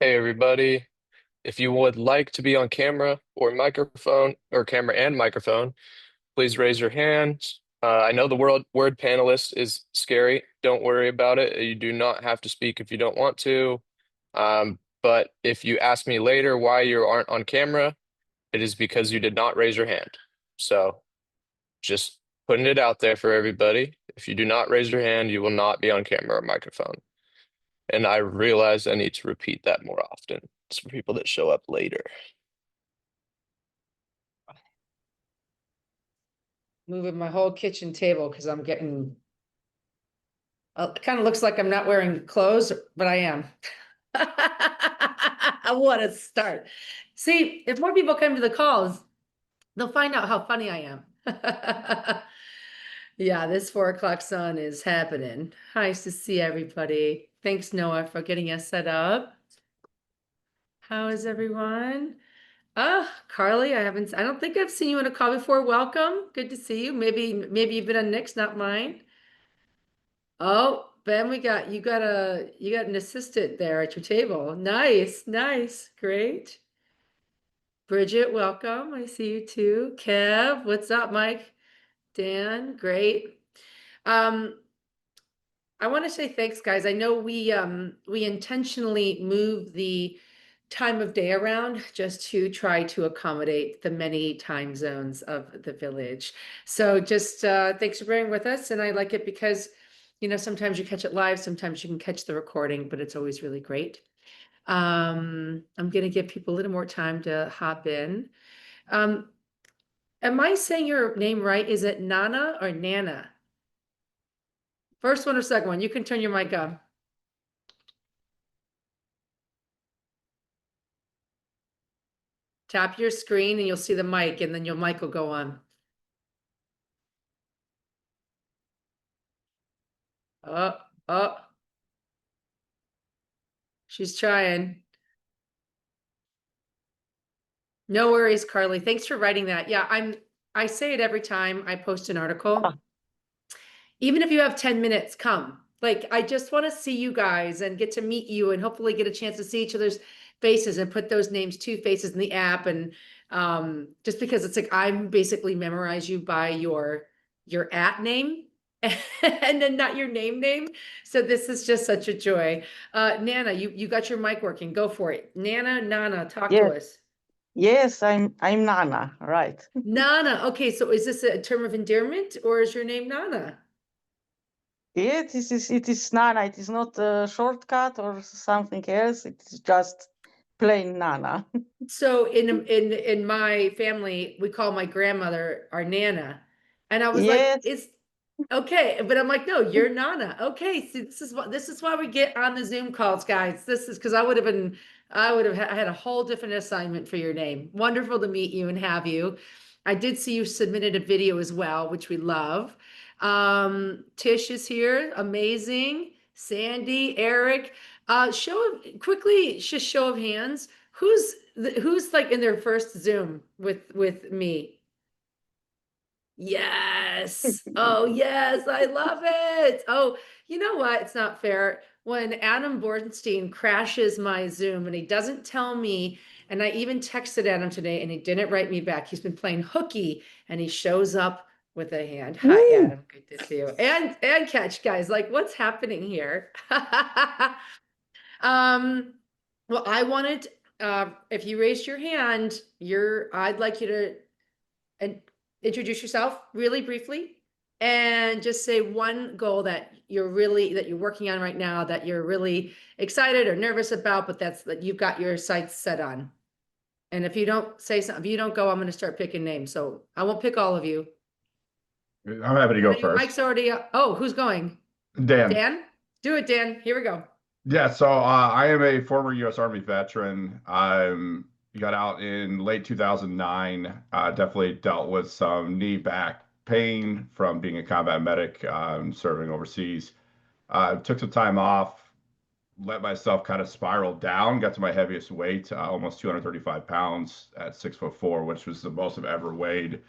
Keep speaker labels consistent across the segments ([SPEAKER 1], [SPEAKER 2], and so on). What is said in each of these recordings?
[SPEAKER 1] Hey everybody, if you would like to be on camera or microphone or camera and microphone, please raise your hand. I know the word panelist is scary. Don't worry about it. You do not have to speak if you don't want to. But if you ask me later why you aren't on camera, it is because you did not raise your hand. So just putting it out there for everybody. If you do not raise your hand, you will not be on camera or microphone. And I realize I need to repeat that more often. It's for people that show up later.
[SPEAKER 2] Moving my whole kitchen table because I'm getting, it kind of looks like I'm not wearing clothes, but I am. What a start. See, if more people come to the calls, they'll find out how funny I am. Yeah, this 4 o'clock sun is happening. Nice to see everybody. Thanks, Noah, for getting us set up. How is everyone? Carly, I don't think I've seen you in a call before. Welcome. Good to see you. Maybe you've been on Nick's, not mine. Oh, Ben, you got an assistant there at your table. Nice, nice, great. Bridget, welcome. I see you too. Kev, what's up, Mike? Dan, great. Um, I want to say thanks, guys. I know we intentionally moved the time of day around just to try to accommodate the many time zones of the village. So just thanks for bearing with us. And I like it because, sometimes you catch it live, sometimes you can catch the recording, but it's always really great. I'm going to give people a little more time to hop in. Um, am I saying your name right? Is it Nana or Nana? First one or second one? You can turn your mic on. Tap your screen and you'll see the mic, and then your mic will go on. Oh, oh, she's trying. No worries, Carly. Thanks for writing that. Yeah, I say it every time I post an article. Even if you have 10 minutes, come. Like, I just want to see you guys and get to meet you and hopefully get a chance to see each other's faces and put those names to faces in the app. And just because it's like I'm basically memorize you by your at name and then not your name. So this is just such a joy. Nana, you got your mic working. Go for it. Nana, talk to
[SPEAKER 3] Yes,
[SPEAKER 2] us.
[SPEAKER 3] yes, I'm Nana, right?
[SPEAKER 2] Nana. Okay, so is this a term of endearment or is your name Nana?
[SPEAKER 3] It is Nana. It is not a shortcut or something else. It's just plain Nana.
[SPEAKER 2] So in my family, we call my grandmother our Nana. And I was like,
[SPEAKER 3] Yes,
[SPEAKER 2] it's okay. But I'm like, no, you're Nana. Okay. See, this is why we get on the Zoom calls, guys. This is because I would have had a whole different assignment for your name. Wonderful to meet you and have you. I did see you submitted a video as well, which we love. Tish is here. Amazing. Sandy, Eric. Just show of hands. Who's like in their first Zoom with me? Yes. Oh, yes, I love it. Oh, you know what? It's not fair. When Adam Bornstein crashes my Zoom and he doesn't tell me, and I even texted Adam today and he didn't write me back. He's been playing hooky and he shows up with a hand. Hi,
[SPEAKER 3] Woo!
[SPEAKER 2] Adam. Good to see you. And catch, guys. Like, what's happening here? Um, well, I wanted, if you raised your hand, I'd like you to and introduce yourself really briefly and just say one goal that you're working on right now that you're really excited or nervous about, but that you've got your sights set on. And if you don't say something, if you don't go, I'm going to start picking names. So I won't pick all of you.
[SPEAKER 4] I'm happy to
[SPEAKER 2] I
[SPEAKER 4] go
[SPEAKER 2] know your
[SPEAKER 4] first.
[SPEAKER 2] mic's already up. Oh, who's going?
[SPEAKER 4] Dan.
[SPEAKER 2] Dan? Do it, Dan. Here we go.
[SPEAKER 4] Yeah, so I am a former U.S. Army veteran. Got out in late 2009. Definitely dealt with some knee back pain from being a combat medic, serving overseas. Took some time off, let myself kind of spiral down, got to my heaviest weight, almost 235 pounds at 6'4", which was the most I've ever weighed.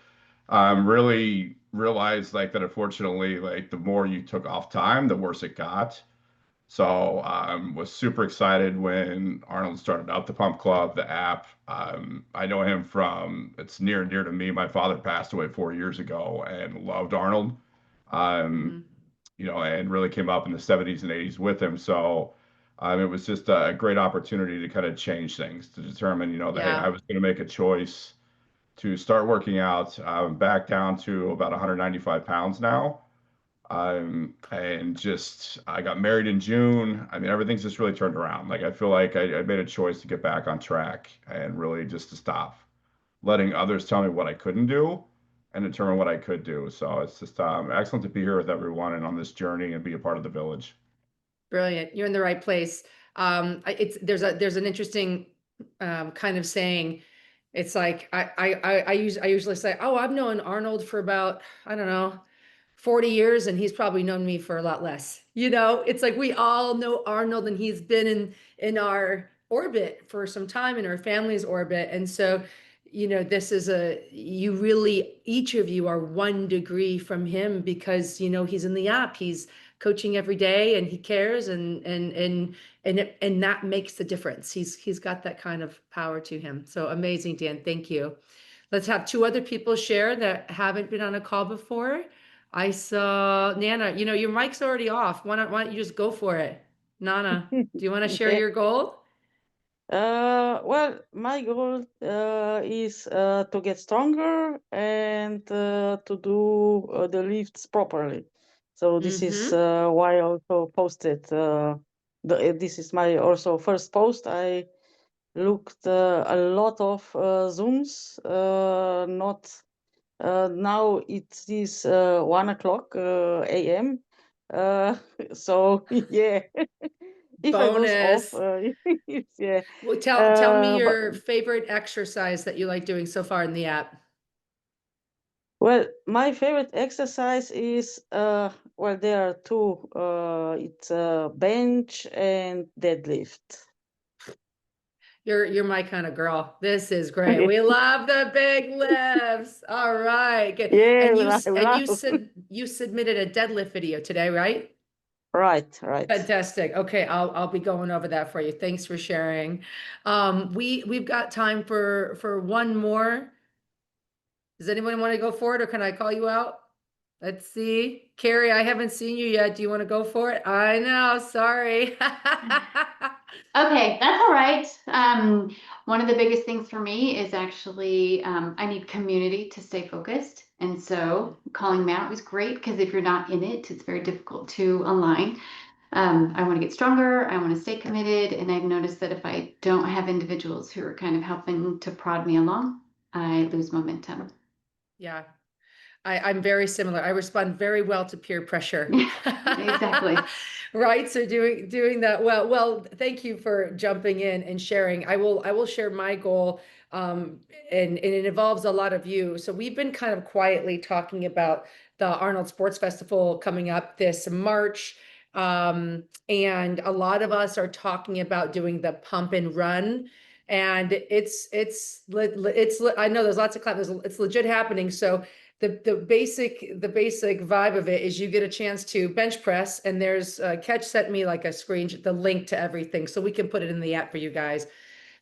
[SPEAKER 4] Really realized like that unfortunately, like the more you took off time, the worse it got. So was super excited when Arnold started up the Pump Club, the app. I know him from, it's near and dear to me. My father passed away 4 years ago and loved Arnold. Um,
[SPEAKER 2] Mhm.
[SPEAKER 4] and really came up in the 70s and 80s with him. So it was just a great opportunity to kind of change things, to determine, that, hey,
[SPEAKER 2] Yeah.
[SPEAKER 4] I was going to make a choice to start working out. I'm back down to about 195 pounds now. And just, I got married in June. I mean, everything's just really turned around. Like, I feel like I made a choice to get back on track and really just to stop letting others tell me what I couldn't do and determine what I could do. So it's just excellent to be here with everyone and on this journey and be a part of the village.
[SPEAKER 2] Brilliant. You're in the right place. There's an interesting kind of saying. It's like I usually say, oh, I've known Arnold for about, I don't know, 40 years, and he's probably known me for a lot less. It's like we all know Arnold, and he's been in our orbit for some time, in our family's orbit. And so, you really, each of you are 1 degree from him, because he's in the app, he's coaching every day, and he cares, and that makes the difference. He's got that kind of power to him. So amazing, Dan. Thank you. Let's have 2 other people share that haven't been on a call before. I saw Nana, your mic's already off. Why don't you just go for it? Nana, do you want to share
[SPEAKER 3] Yeah.
[SPEAKER 2] your goal?
[SPEAKER 3] Well, my goal is to get stronger and to do the lifts properly. So this is
[SPEAKER 2] Mm-hmm.
[SPEAKER 3] why I also posted. This is my also first post. I looked a lot of Zooms. Not now it is 1 o'clock a.m. So yeah, if I doze off,
[SPEAKER 2] Bonus.
[SPEAKER 3] yeah.
[SPEAKER 2] Well, tell me
[SPEAKER 3] But
[SPEAKER 2] your favorite exercise that you like doing so far in the app.
[SPEAKER 3] well, my favorite exercise is well, there are two. It's bench and deadlift.
[SPEAKER 2] You're my kind of girl. This is great. We love the big lifts. All right, good.
[SPEAKER 3] Yeah,
[SPEAKER 2] And
[SPEAKER 3] we love, we love.
[SPEAKER 2] you submitted a deadlift video today, right?
[SPEAKER 3] Right, right.
[SPEAKER 2] Fantastic. Okay, I'll be going over that for you. Thanks for sharing. We've got time for one more. Does anyone want to go for it, or can I call you out? Let's see. Carrie, I haven't seen you yet. Do you want to go for it? I know, sorry.
[SPEAKER 5] Okay, that's all right. One of the biggest things for me is actually I need community to stay focused. And so calling Matt was great, because if you're not in it, it's very difficult to align. I want to get stronger. I want to stay committed. And I've noticed that if I don't have individuals who are kind of helping to prod me along, I lose momentum.
[SPEAKER 2] Yeah, I'm very similar. I respond very well to peer pressure.
[SPEAKER 5] Exactly.
[SPEAKER 2] Right. So doing that well, thank you for jumping in and sharing. I will share my goal. And it involves a lot of you. So we've been kind of quietly talking about the Arnold Sports Festival coming up this March. And a lot of us are talking about doing the pump and run. And I know there's lots of class, it's legit happening. So the basic vibe of it is you get a chance to bench press, and there's Catch sent me like a the link to everything, so we can put it in the app for you guys.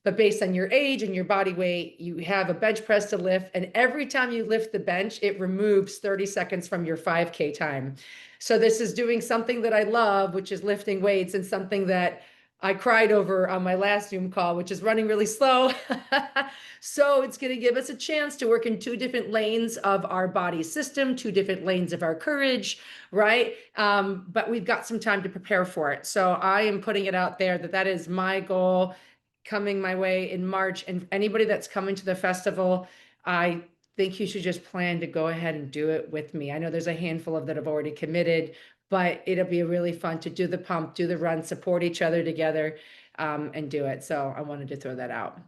[SPEAKER 2] But based on your age and your body weight, you have a bench press to lift, and every time you lift the bench, it removes 30 seconds from your 5K time. So this is doing something that I love, which is lifting weights, and something that I cried over on my last Zoom call, which is running really slow. So it's going to give us a chance to work in 2 different lanes of our body system, 2 different lanes of our courage, right? But we've got some time to prepare for it. So I am putting it out there that is my goal coming my way in March. And anybody that's coming to the festival, I think you should just plan to go ahead and do it with me. I know there's a handful of that have already committed, but it'll be really fun to do the pump, do the run, support each other together, and do it. So I wanted to throw that out.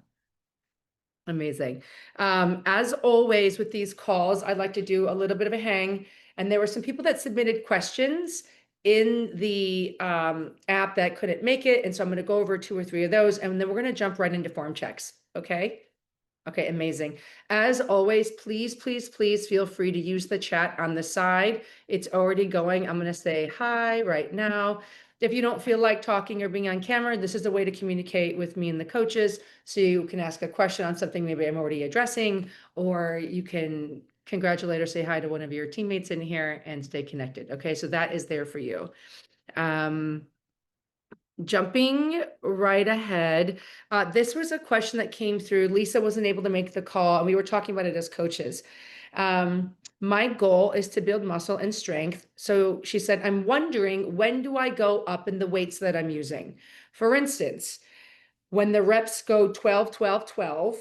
[SPEAKER 2] Amazing. As always with these calls, I'd like to do a little bit of a hang. And there were some people that submitted questions in the app that couldn't make it. And so I'm going to go over 2 or 3 of those, and then we're going to jump right into form checks. Okay. Okay, amazing. As always, please, please, please feel free to use the chat on the side. It's already going. I'm going to say hi right now. If you don't feel like talking or being on camera, this is a way to communicate with me and the coaches. So you can ask a question on something maybe I'm already addressing, or you can congratulate or say hi to one of your teammates in here and stay connected. Okay, so that is there for you. Jumping right ahead, this was a question that came through. Lisa wasn't able to make the call, and we were talking about it as coaches. My goal is to build muscle and strength. So she said, I'm wondering, when do I go up in the weights that I'm using? For instance, when the reps go 12, 12, 12,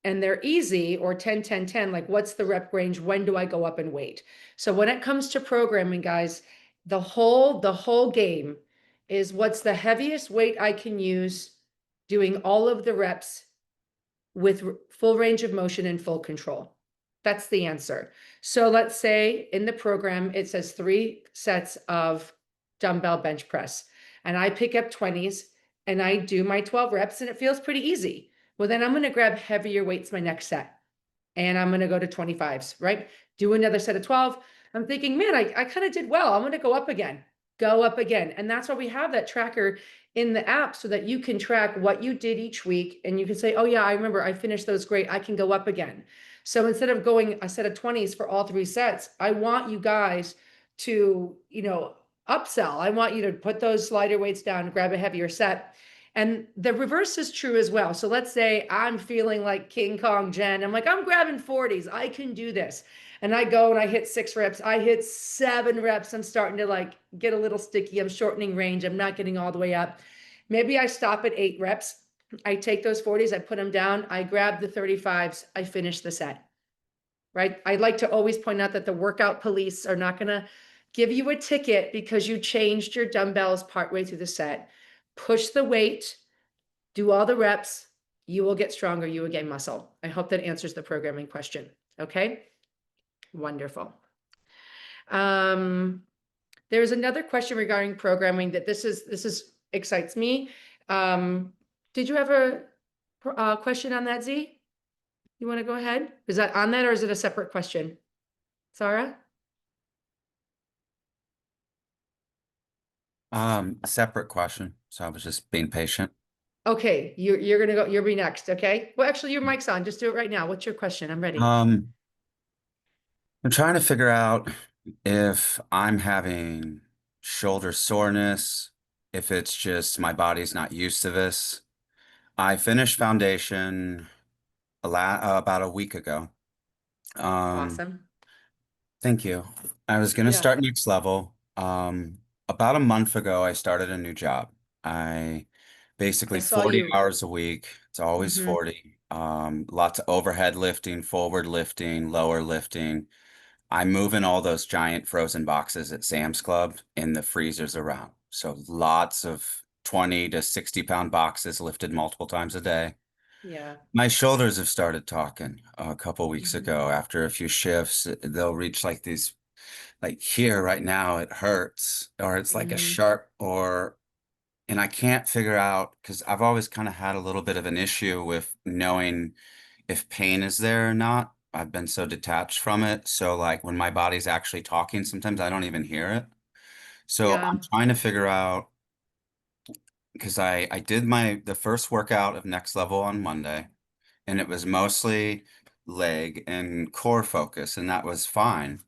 [SPEAKER 2] and they're easy, or 10, 10, 10, like what's the rep range? When do I go up in weight? So when it comes to programming, guys, the whole game is what's the heaviest weight I can use doing all of the reps with full range of motion and full control. That's the answer. So let's say in the program, it says 3 sets of dumbbell bench press, and I pick up 20s and I do my 12 reps and it feels pretty easy. Well, then I'm going to grab heavier weights my next set, and I'm going to go to 25s, right? Do another set of 12. I'm thinking, man, I kind of did well. I'm going to go up again. And that's why we have that tracker in the app, so that you can track what you did each week. And you can say, oh yeah, I remember I finished those great. I can go up again. So instead of going a set of 20s for all 3 sets, I want you guys to, upsell. I want you to put those lighter weights down, grab a heavier set. And the reverse is true as well. So let's say I'm feeling like King Kong Jen. I'm like, I'm grabbing 40s. I can do this. And I go and I hit 6 reps. I hit 7 reps. I'm starting to like get a little sticky. I'm shortening range. I'm not getting all the way up. Maybe I stop at 8 reps. I take those 40s, I put them down. I grab the 35s. I finish the set, right? I'd like to always point out that the workout police are not going to give you a ticket because you changed your dumbbells partway through the set. Push the weight, do all the reps. You will get stronger. You will gain muscle. I hope that answers the programming question. Okay. Wonderful. There's another question regarding programming that this is excites me. Did you have a question on that, Z? You want to go ahead? Is that on that, or is it a separate question? Sarah?
[SPEAKER 6] A separate question. So I was just being patient.
[SPEAKER 2] Okay, you're gonna go. You'll be next. Okay. Well, actually, your mic's on. Just do it right now. What's your question? I'm ready.
[SPEAKER 6] I'm trying to figure out if I'm having shoulder soreness, if it's just my body's not used to this. I finished foundation about a week ago.
[SPEAKER 2] Awesome.
[SPEAKER 6] Thank you. I was going to
[SPEAKER 2] Yeah.
[SPEAKER 6] start next level. About a month ago, I started a new job. I basically
[SPEAKER 2] I saw
[SPEAKER 6] 40
[SPEAKER 2] you.
[SPEAKER 6] hours a week. It's always
[SPEAKER 2] Mhm.
[SPEAKER 6] 40. Lots of overhead lifting, forward lifting, lower lifting. I move in all those giant frozen boxes at Sam's Club in the freezers around. So lots of 20 to 60 pound boxes lifted multiple times a day.
[SPEAKER 2] Yeah.
[SPEAKER 6] My shoulders have started talking a couple weeks
[SPEAKER 2] Mhm.
[SPEAKER 6] ago. After a few shifts, they'll reach like these, like here right now, it hurts, or it's like a
[SPEAKER 2] Mhm.
[SPEAKER 6] sharp, and I can't figure out, because I've always kind of had a little bit of an issue with knowing if pain is there or not. I've been so detached from it. So like when my body's actually talking, sometimes I don't even hear it. So
[SPEAKER 2] Yeah.
[SPEAKER 6] I'm trying to figure out, because I did the first workout of Next Level on Monday, and it was mostly leg and core focus, and that was fine.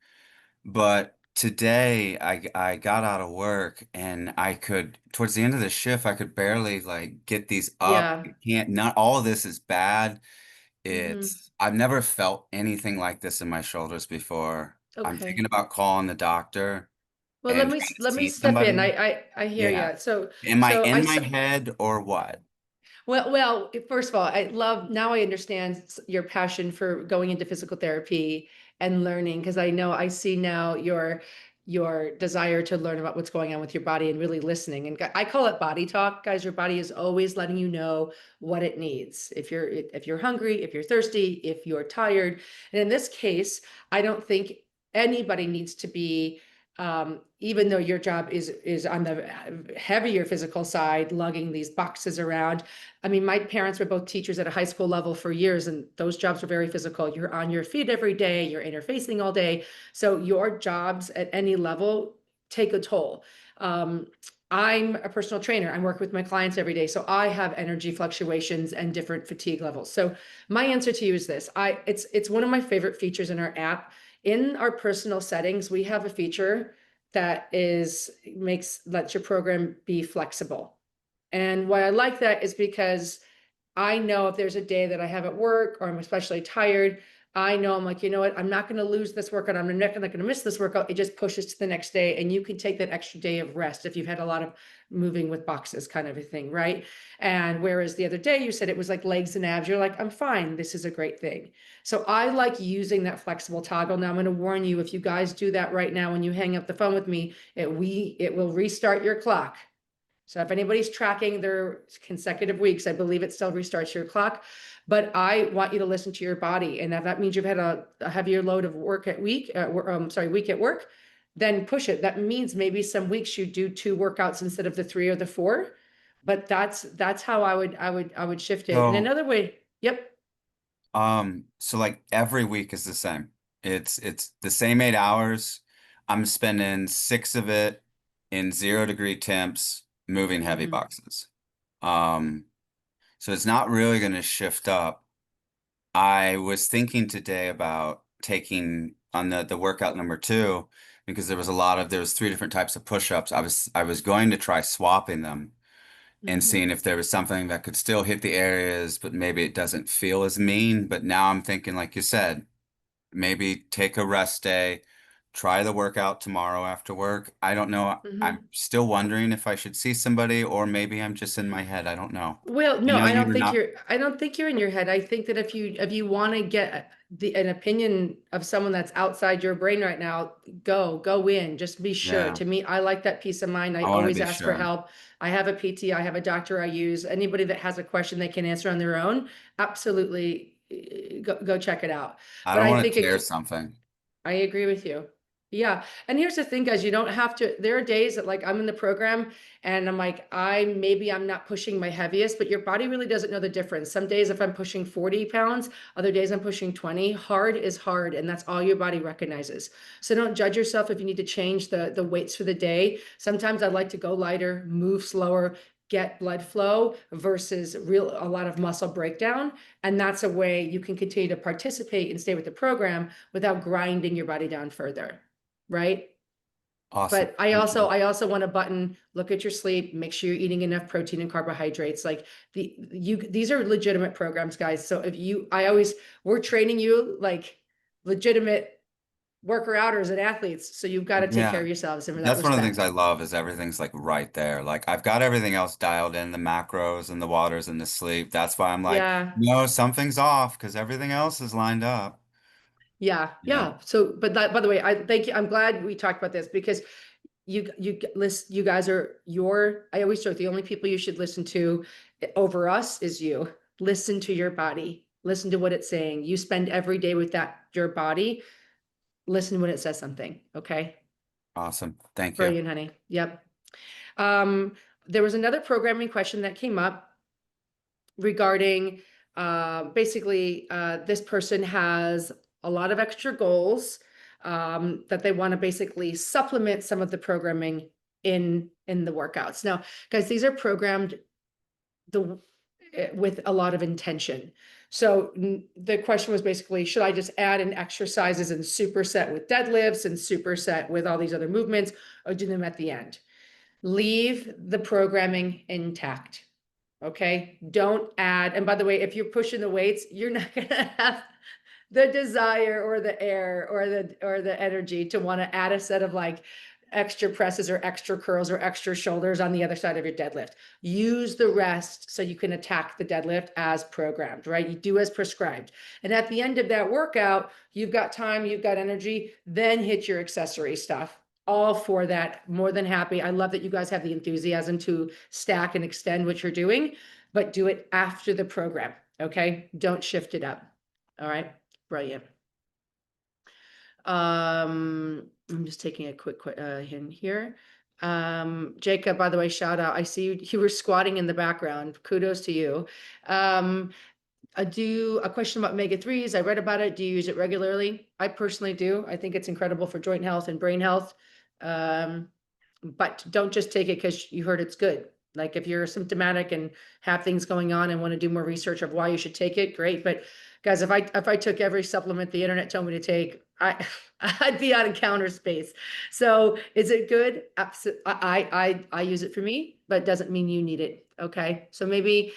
[SPEAKER 6] But today I got out of work and I could, towards the end of the shift, I could barely like get these up.
[SPEAKER 2] Yeah.
[SPEAKER 6] I can't, not all of this is bad.
[SPEAKER 2] Mhm.
[SPEAKER 6] I've never felt anything like this in my shoulders before. I'm
[SPEAKER 2] Okay.
[SPEAKER 6] thinking about calling the doctor
[SPEAKER 2] Well,
[SPEAKER 6] and trying to
[SPEAKER 2] let me
[SPEAKER 6] see
[SPEAKER 2] step in.
[SPEAKER 6] somebody.
[SPEAKER 2] I hear
[SPEAKER 6] Yeah.
[SPEAKER 2] you. So
[SPEAKER 6] Am I
[SPEAKER 2] so
[SPEAKER 6] in my head or what?
[SPEAKER 2] Well, first of all, now I understand your passion for going into physical therapy and learning, because I see now your desire to learn about what's going on with your body and really listening. And I call it body talk, guys. Your body is always letting you know what it needs. If you're hungry, if you're thirsty, if you're tired. And in this case, I don't think anybody needs to be, even though your job is on the heavier physical side, lugging these boxes around. I mean, my parents were both teachers at a high school level for years, and those jobs were very physical. You're on your feet every day, you're interfacing all day. So your jobs at any level take a toll. I'm a personal trainer. I work with my clients every day. So I have energy fluctuations and different fatigue levels. So my answer to you is this. It's one of my favorite features in our app. In our personal settings, we have a feature that lets your program be flexible. And why I like that is because I know if there's a day that I have at work or I'm especially tired, I know I'm like, you know what, I'm not going to lose this workout. I'm not going to miss this workout. It just pushes to the next day. And you can take that extra day of rest if you've had a lot of moving with boxes kind of a thing, right? And whereas the other day you said it was like legs and abs, you're like, I'm fine. This is a great thing. So I like using that flexible toggle. Now I'm going to warn you, if you guys do that right now, when you hang up the phone with me, it will restart your clock. So if anybody's tracking their consecutive weeks, I believe it still restarts your clock. But I want you to listen to your body. And if that means you've had a heavier load of week at work, then push it. That means maybe some weeks you do 2 workouts instead of the 3 or the 4. But that's how I would shift it. And
[SPEAKER 6] So,
[SPEAKER 2] another way, yep.
[SPEAKER 6] so like every week is the same. It's the same 8 hours. I'm spending 6 of it in 0-degree temps, moving heavy
[SPEAKER 2] Mhm.
[SPEAKER 6] boxes. So it's not really going to shift up. I was thinking today about taking on the workout number 2 because there was 3 different types of push-ups. I was going to try swapping them and
[SPEAKER 2] Mhm.
[SPEAKER 6] seeing if there was something that could still hit the areas, but maybe it doesn't feel as mean. But now I'm thinking, like you said, maybe take a rest day, try the workout tomorrow after work. I don't know. I'm
[SPEAKER 2] Mhm.
[SPEAKER 6] still wondering if I should see somebody or maybe I'm just in my head. I don't know.
[SPEAKER 2] Well,
[SPEAKER 6] I
[SPEAKER 2] no,
[SPEAKER 6] know you're not.
[SPEAKER 2] I don't think you're in your head. I think that if you want to get an opinion of someone that's outside your brain right now, go in, just be sure.
[SPEAKER 6] Yeah,
[SPEAKER 2] To me, I like that peace of mind. I
[SPEAKER 6] I want to
[SPEAKER 2] always
[SPEAKER 6] be
[SPEAKER 2] ask for
[SPEAKER 6] sure.
[SPEAKER 2] help. I have a PT, I have a doctor I use. Anybody that has a question they can answer on their own, absolutely go check it out.
[SPEAKER 6] I
[SPEAKER 2] But
[SPEAKER 6] don't
[SPEAKER 2] I
[SPEAKER 6] want
[SPEAKER 2] think
[SPEAKER 6] to tear
[SPEAKER 2] it
[SPEAKER 6] something.
[SPEAKER 2] I agree with you. Yeah. And here's the thing, guys, you don't have to, there are days that like I'm in the program and I'm like, maybe I'm not pushing my heaviest, but your body really doesn't know the difference. Some days if I'm pushing 40 pounds, other days I'm pushing 20, hard is hard. And that's all your body recognizes. So don't judge yourself if you need to change the weights for the day. Sometimes I like to go lighter, move slower, get blood flow versus a lot of muscle breakdown. And that's a way you can continue to participate and stay with the program without grinding your body down further, right?
[SPEAKER 6] Awesome.
[SPEAKER 2] But
[SPEAKER 6] Thank you.
[SPEAKER 2] I also want a button, look at your sleep, make sure you're eating enough protein and carbohydrates. Like these are legitimate programs, guys. So we're training you like legitimate worker outers and athletes. So you've got to take care
[SPEAKER 6] Yeah.
[SPEAKER 2] of yourselves in that
[SPEAKER 6] That's one of the things
[SPEAKER 2] respect.
[SPEAKER 6] I love is everything's like right there. Like I've got everything else dialed in, the macros and the waters and the sleep. That's why I'm like,
[SPEAKER 2] Yeah.
[SPEAKER 6] no, something's off because everything else is lined up.
[SPEAKER 2] Yeah,
[SPEAKER 6] Yeah.
[SPEAKER 2] yeah. So, but that, by the way, I thank you. I'm glad we talked about this because you guys are I always joke, the only people you should listen to over us is you. Listen to your body. Listen to what it's saying. You spend every day with your body. Listen when it says something. Okay.
[SPEAKER 6] Awesome. Thank you.
[SPEAKER 2] Brilliant, honey. Yep. Um, there was another programming question that came up regarding basically this person has a lot of extra goals that they want to basically supplement some of the programming in the workouts. Now, guys, these are programmed with a lot of intention. So the question was basically, should I just add in exercises and superset with deadlifts and superset with all these other movements, or do them at the end? Leave the programming intact. Okay, don't add. And by the way, if you're pushing the weights, you're not gonna have the desire or the air or the energy to want to add a set of like extra presses or extra curls or extra shoulders on the other side of your deadlift. Use the rest so you can attack the deadlift as programmed, right? You do as prescribed. And at the end of that workout, you've got time, you've got energy, then hit your accessory stuff. All for that. More than happy. I love that you guys have the enthusiasm to stack and extend what you're doing, but do it after the program. Okay. Don't shift it up. All right. Brilliant. I'm just taking a quick hint here. Jacob, by the way, shout out. I see you were squatting in the background. Kudos to you. I do a question about omega-3s. I read about it. Do you use it regularly? I personally do. I think it's incredible for joint health and brain health. But don't just take it because you heard it's good. Like if you're symptomatic and have things going on and want to do more research of why you should take it, great. But guys, if I took every supplement the internet told me to take, I'd be out of counter space. So is it good? Absolutely. I use it for me, but it doesn't mean you need it. Okay. So maybe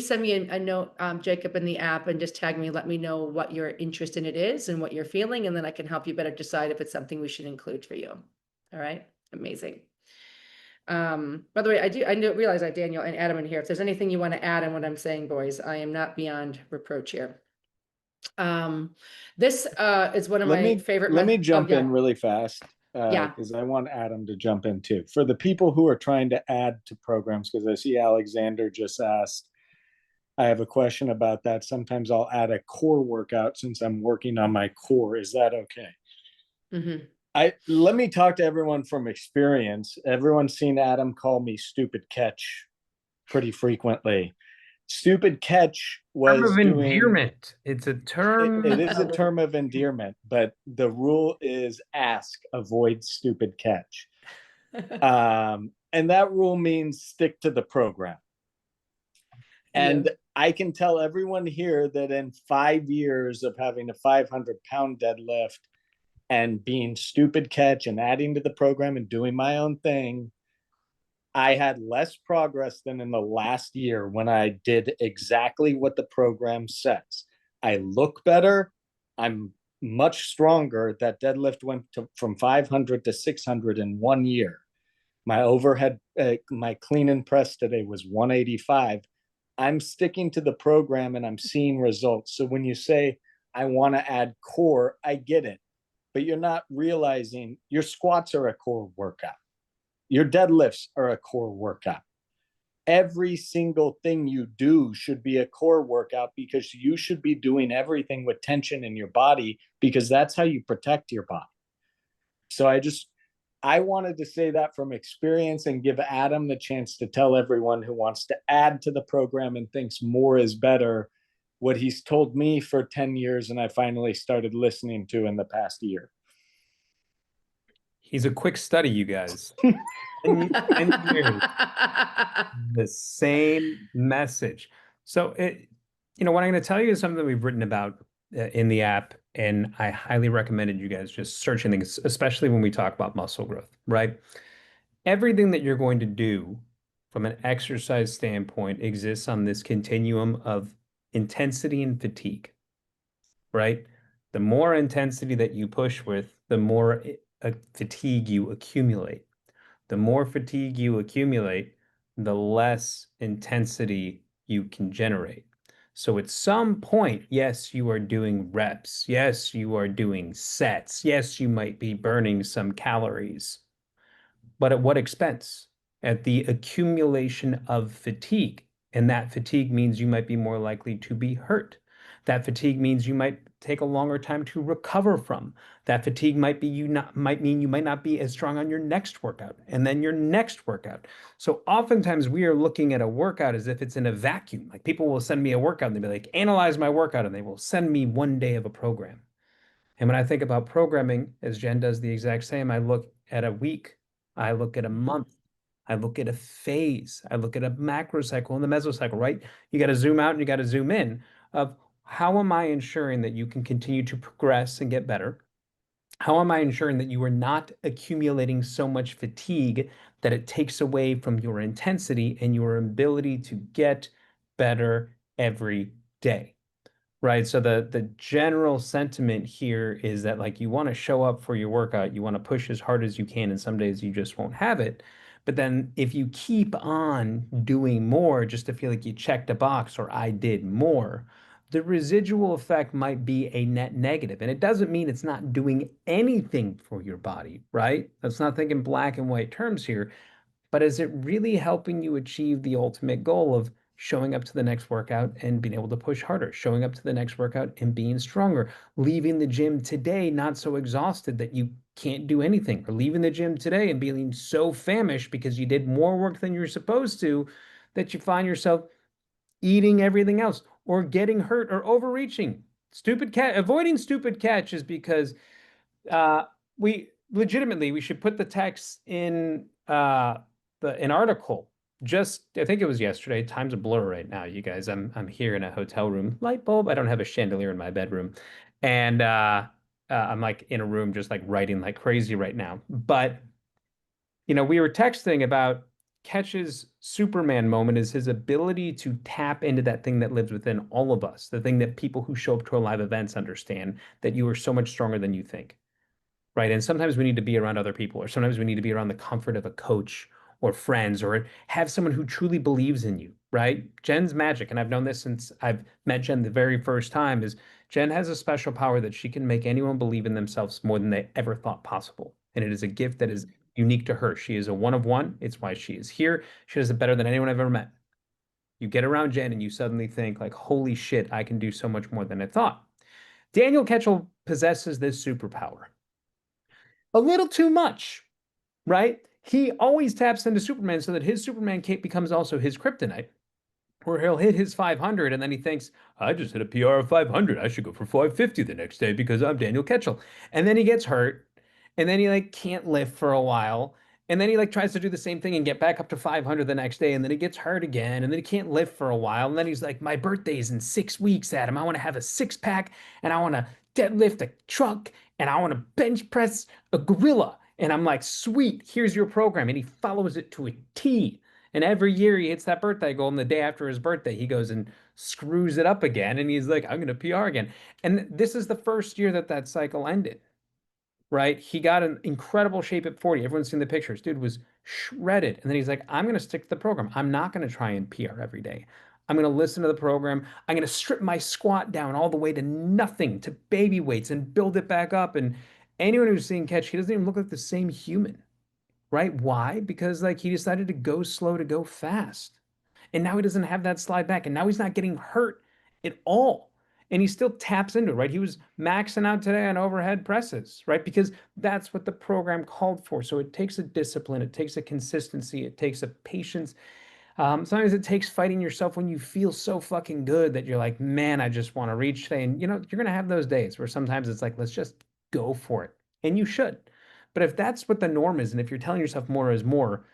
[SPEAKER 2] send me a note, Jacob, in the app and just tag me, let me know what your interest in it is and what you're feeling. And then I can help you better decide if it's something we should include for you. All right. Amazing. By the way, I realize Daniel and Adam in here. If there's anything you want to add on what I'm saying, boys, I am not beyond reproach here. This is one of my favorite.
[SPEAKER 7] Let me jump in really fast.
[SPEAKER 2] Yeah.
[SPEAKER 7] Because I want Adam to jump in too. For the people who are trying to add to programs, because I see Alexander just asked, I have a question about that. Sometimes I'll add a core workout since I'm working on my core. Is that okay?
[SPEAKER 2] Mm-hmm.
[SPEAKER 7] Let me talk to everyone from experience. Everyone's seen Adam call me stupid catch pretty frequently. Stupid catch was
[SPEAKER 8] term of endearment. It's a term.
[SPEAKER 7] It is a term of endearment, but the rule is ask, avoid stupid catch. And that rule means stick to the program. And I can tell everyone here that in 5 years of having a 500-pound deadlift and being stupid catch and adding to the program and doing my own thing, I had less progress than in the last year when I did exactly what the program says. I look better. I'm much stronger. That deadlift went from 500 to 600 in 1 year. My overhead, my clean and press today was 185. I'm sticking to the program and I'm seeing results. So when you say, I want to add core, I get it. But you're not realizing your squats are a core workout. Your deadlifts are a core workout. Every single thing you do should be a core workout because you should be doing everything with tension in your body because that's how you protect your body. So I wanted to say that from experience and give Adam the chance to tell everyone who wants to add to the program and thinks more is better what he's told me for 10 years and I finally started listening to in the past year.
[SPEAKER 8] He's a quick study, you guys. 10 years, the same message. So, what I'm going to tell you is something that we've written about in the app, and I highly recommended you guys just searching things, especially when we talk about muscle growth, right? Everything that you're going to do from an exercise standpoint exists on this continuum of intensity and fatigue, right? The more intensity that you push with, the more fatigue you accumulate. The more fatigue you accumulate, the less intensity you can generate. So at some point, yes, you are doing reps. Yes, you are doing sets. Yes, you might be burning some calories. But at what expense? At the accumulation of fatigue. And that fatigue means you might be more likely to be hurt. That fatigue means you might take a longer time to recover from. That fatigue might mean you might not be as strong on your next workout and then your next workout. So oftentimes we are looking at a workout as if it's in a vacuum. Like people will send me a workout and they'll be like, analyze my workout, and they will send me 1 day of a program. And when I think about programming, as Jen does the exact same, I look at a week, I look at a month, I look at a phase, I look at a macro cycle and the mesocycle, right? You got to zoom out and you got to zoom in of how am I ensuring that you can continue to progress and get better? How am I ensuring that you are not accumulating so much fatigue that it takes away from your intensity and your ability to get better every day? Right. So the general sentiment here is that like you want to show up for your workout, you want to push as hard as you can, and some days you just won't have it. But then if you keep on doing more just to feel like you checked a box or I did more, the residual effect might be a net negative. And it doesn't mean it's not doing anything for your body, right? Let's not think in black and white terms here. But is it really helping you achieve the ultimate goal of showing up to the next workout and being able to push harder, showing up to the next workout and being stronger, leaving the gym today not so exhausted that you can't do anything, or leaving the gym today and being so famished because you did more work than you're supposed to that you find yourself eating everything else or getting hurt or overreaching. Avoiding stupid catch is because we should put the text in an article just, I think it was yesterday. Time's a blur right now, you guys. I'm here in a hotel room, light bulb. I don't have a chandelier in my bedroom, and I'm like in a room just like writing like crazy right now. But we were texting about Ketch's Superman moment is his ability to tap into that thing that lives within all of us, the thing that people who show up to our live events understand, that you are so much stronger than you think. Right. And sometimes we need to be around other people, or sometimes we need to be around the comfort of a coach or friends, or have someone who truly believes in you. Right. Jen's magic, and I've known this since I've met Jen the very first time, is Jen has a special power that she can make anyone believe in themselves more than they ever thought possible. And it is a gift that is unique to her. She is a one of one. It's why she is here. She does it better than anyone I've ever met. You get around Jen and you suddenly think like, holy shit, I can do so much more than I thought. Daniel Ketchel possesses this superpower. A little too much, right? He always taps into Superman so that his Superman cape becomes also his kryptonite, where he'll hit his 500 and then he thinks, I just hit a PR of 500. I should go for 550 the next day because I'm Daniel Ketchel. And then he gets hurt, and then he like can't lift for a while. And then he like tries to do the same thing and get back up to 500 the next day. And then he gets hurt again. And then he can't lift for a while. And then he's like, my birthday's in 6 weeks, Adam. I want to have a six pack, and I want to deadlift a truck, and I want to bench press a gorilla. And I'm like, sweet, here's your program. And he follows it to a T. And every year he hits that birthday goal, and the day after his birthday, he goes and screws it up again. And he's like, I'm going to PR again. And this is the first year that that cycle ended, right? He got in incredible shape at 40. Everyone's seen the pictures. Dude was shredded. And then he's like, I'm going to stick to the program. I'm not going to try and PR every day. I'm going to listen to the program. I'm going to strip my squat down all the way to nothing, to baby weights, and build it back up. And anyone who's seen Catch, he doesn't even look like the same human, right? Why? Because like he decided to go slow to go fast. And now he doesn't have that slide back. And now he's not getting hurt at all. And he still taps into it, right? He was maxing out today on overhead presses, right? Because that's what the program called for. So it takes a discipline, it takes a consistency, it takes a patience. Sometimes it takes fighting yourself when you feel so fucking good that you're like, man, I just want to reach today. And you're going to have those days where sometimes it's like, let's just go for it. And you should. But if that's what the norm is, and if you're telling yourself more is more,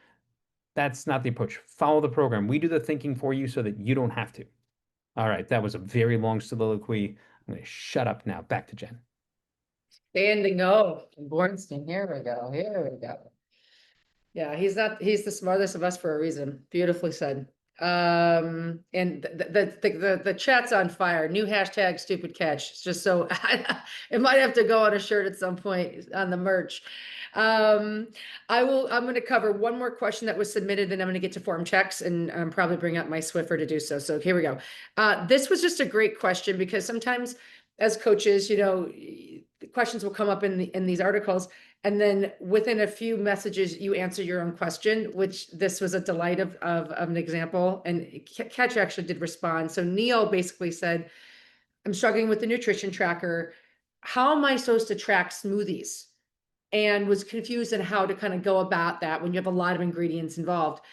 [SPEAKER 8] that's not the approach. Follow the program. We do the thinking for you so that you don't have to. All right, that was a very long soliloquy. I'm going to shut up now. Back to Jen.
[SPEAKER 2] Standing O from Bornstein. Here we go. Here we go. Yeah, he's the smartest of us for a reason. Beautifully said. And the chat's on fire. New hashtag stupid catch. It's just so it might have to go on a shirt at some point on the merch. I'm going to cover one more question that was submitted, then I'm going to get to form checks and probably bring up my Swiffer to do so. So here we go. This was just a great question because sometimes as coaches, the questions will come up in these articles, and then within a few messages, you answer your own question, which this was a delight of an example. And Catch actually did respond. So Neil basically said, I'm struggling with the nutrition tracker. How am I supposed to track smoothies? And was confused on how to kind of go about that when you have a lot of ingredients involved.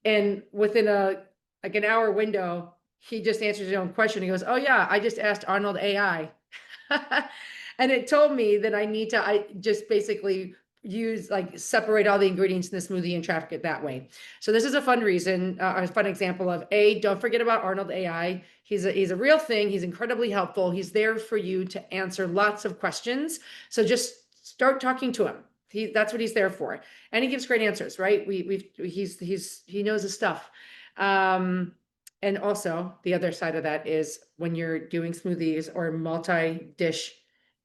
[SPEAKER 2] And within an hour window, he just answers his own question. He goes, oh yeah, I just asked Arnold AI. And it told me that I just basically separate all the ingredients in the smoothie and traffic it that way. So this is a fun reason, a fun example of don't forget about Arnold AI. He's a real thing. He's incredibly helpful. He's there for you to answer lots of questions. So just start talking to him. That's what he's there for. And he gives great answers, right? He knows his stuff. And also the other side of that is when you're doing smoothies or multi-dish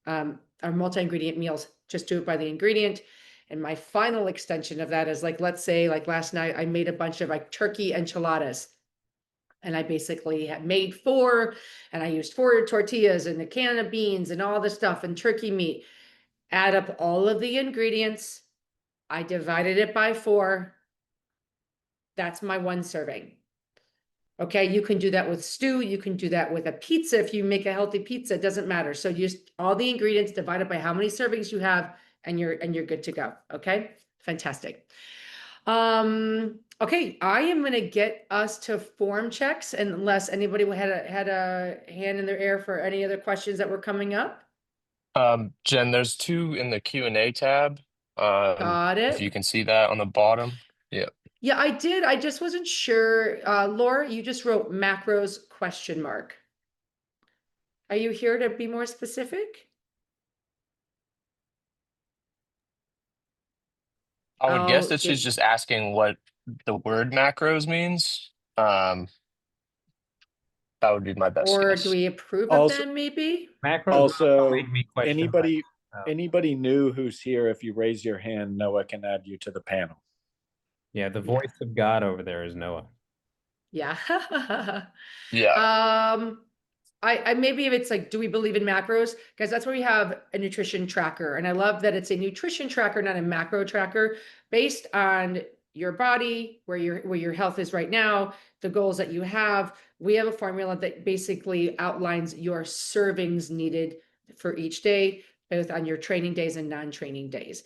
[SPEAKER 2] or multi-ingredient meals, just do it by the ingredient. And my final extension of that is let's say last night, I made a bunch of turkey enchiladas. And I basically had made 4, and I used 4 tortillas and a can of beans and all the stuff and turkey meat. Add up all of the ingredients. I divided it by 4. That's my 1 serving. Okay, you can do that with stew. You can do that with a pizza. If you make a healthy pizza, it doesn't matter. So just all the ingredients divided by how many servings you have, and you're good to go. Okay, fantastic. Okay, I am going to get us to form checks, unless anybody had a hand in their air for any other questions that were coming up.
[SPEAKER 1] Jen, there's 2 in the Q&A tab.
[SPEAKER 2] Got it.
[SPEAKER 1] If you can see that on the bottom. Yeah.
[SPEAKER 2] Yeah, I did. I just wasn't sure. Laura, you just wrote macros question mark. Are you here to be more specific?
[SPEAKER 1] I would guess
[SPEAKER 2] Oh,
[SPEAKER 1] that she's just asking what the word macros means. That would be my best
[SPEAKER 2] or do
[SPEAKER 1] guess.
[SPEAKER 2] we approve of
[SPEAKER 7] Also,
[SPEAKER 2] them maybe?
[SPEAKER 8] Macros
[SPEAKER 7] also
[SPEAKER 8] make me question
[SPEAKER 7] anybody
[SPEAKER 8] my-
[SPEAKER 7] anybody new who's here, if you raise your hand, Noah can add you to the panel.
[SPEAKER 8] Yeah, the voice of God over there is Noah.
[SPEAKER 2] Yeah.
[SPEAKER 1] Yeah.
[SPEAKER 2] I maybe if it's like, do we believe in macros? Because that's where we have a nutrition tracker. And I love that it's a nutrition tracker, not a macro tracker, based on your body, where your health is right now, the goals that you have. We have a formula that basically outlines your servings needed for each day, both on your training days and non-training days.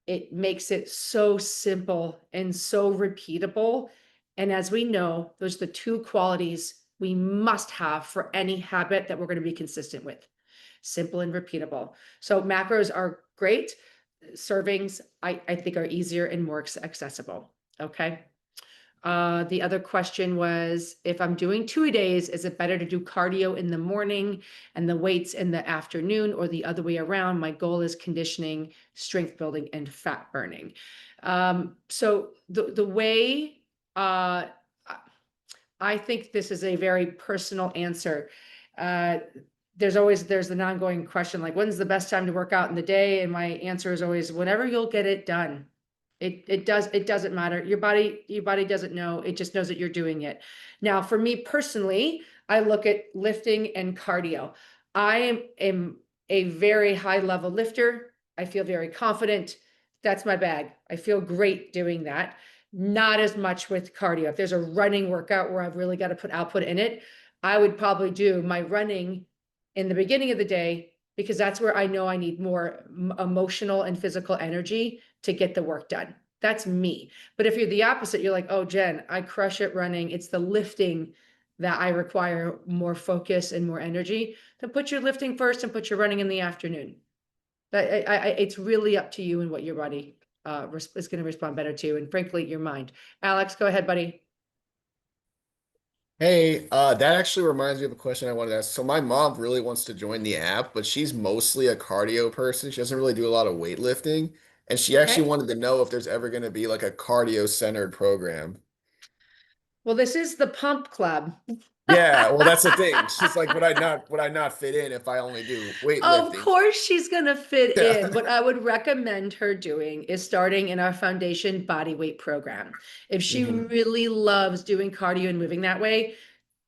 [SPEAKER 2] It makes it so simple and so repeatable. And as we know, those are the two qualities we must have for any habit that we're going to be consistent with. Simple and repeatable. So macros are great. Servings, I think, are easier and more accessible. Okay. The other question was, if I'm doing 2 days, is it better to do cardio in the morning and the weights in the afternoon, or the other way around? My goal is conditioning, strength building, and fat burning. So the way I think this is a very personal answer. There's an ongoing question like, when's the best time to work out in the day? And my answer is always, whenever you'll get it done. It doesn't matter. Your body doesn't know. It just knows that you're doing it. Now, for me personally, I look at lifting and cardio. I am a very high level lifter. I feel very confident. That's my bag. I feel great doing that. Not as much with cardio. If there's a running workout where I've really got to put output in it, I would probably do my running in the beginning of the day, because that's where I know I need more emotional and physical energy to get the work done. That's me. But if you're the opposite, you're like, oh, Jen, I crush it running. It's the lifting that I require more focus and more energy. Then put your lifting first and put your running in the afternoon. But it's really up to you and what your body is going to respond better to. And frankly, your mind. Alex, go ahead, buddy.
[SPEAKER 9] Hey, that actually reminds me of a question I wanted to ask. So my mom really wants to join the app, but she's mostly a cardio person. She doesn't really do a lot of weightlifting. And she actually
[SPEAKER 2] Okay.
[SPEAKER 9] wanted to know if there's ever going to be like a cardio-centered program.
[SPEAKER 2] Well, this is the Pump Club.
[SPEAKER 9] Yeah, well, that's the thing. She's like, would I not fit in if I only do
[SPEAKER 2] Of
[SPEAKER 9] weightlifting?
[SPEAKER 2] course, she's going to fit
[SPEAKER 9] Yeah.
[SPEAKER 2] in. What I would recommend her doing is starting in our foundation body weight program. If she
[SPEAKER 9] Mhm.
[SPEAKER 2] really loves doing cardio and moving that way,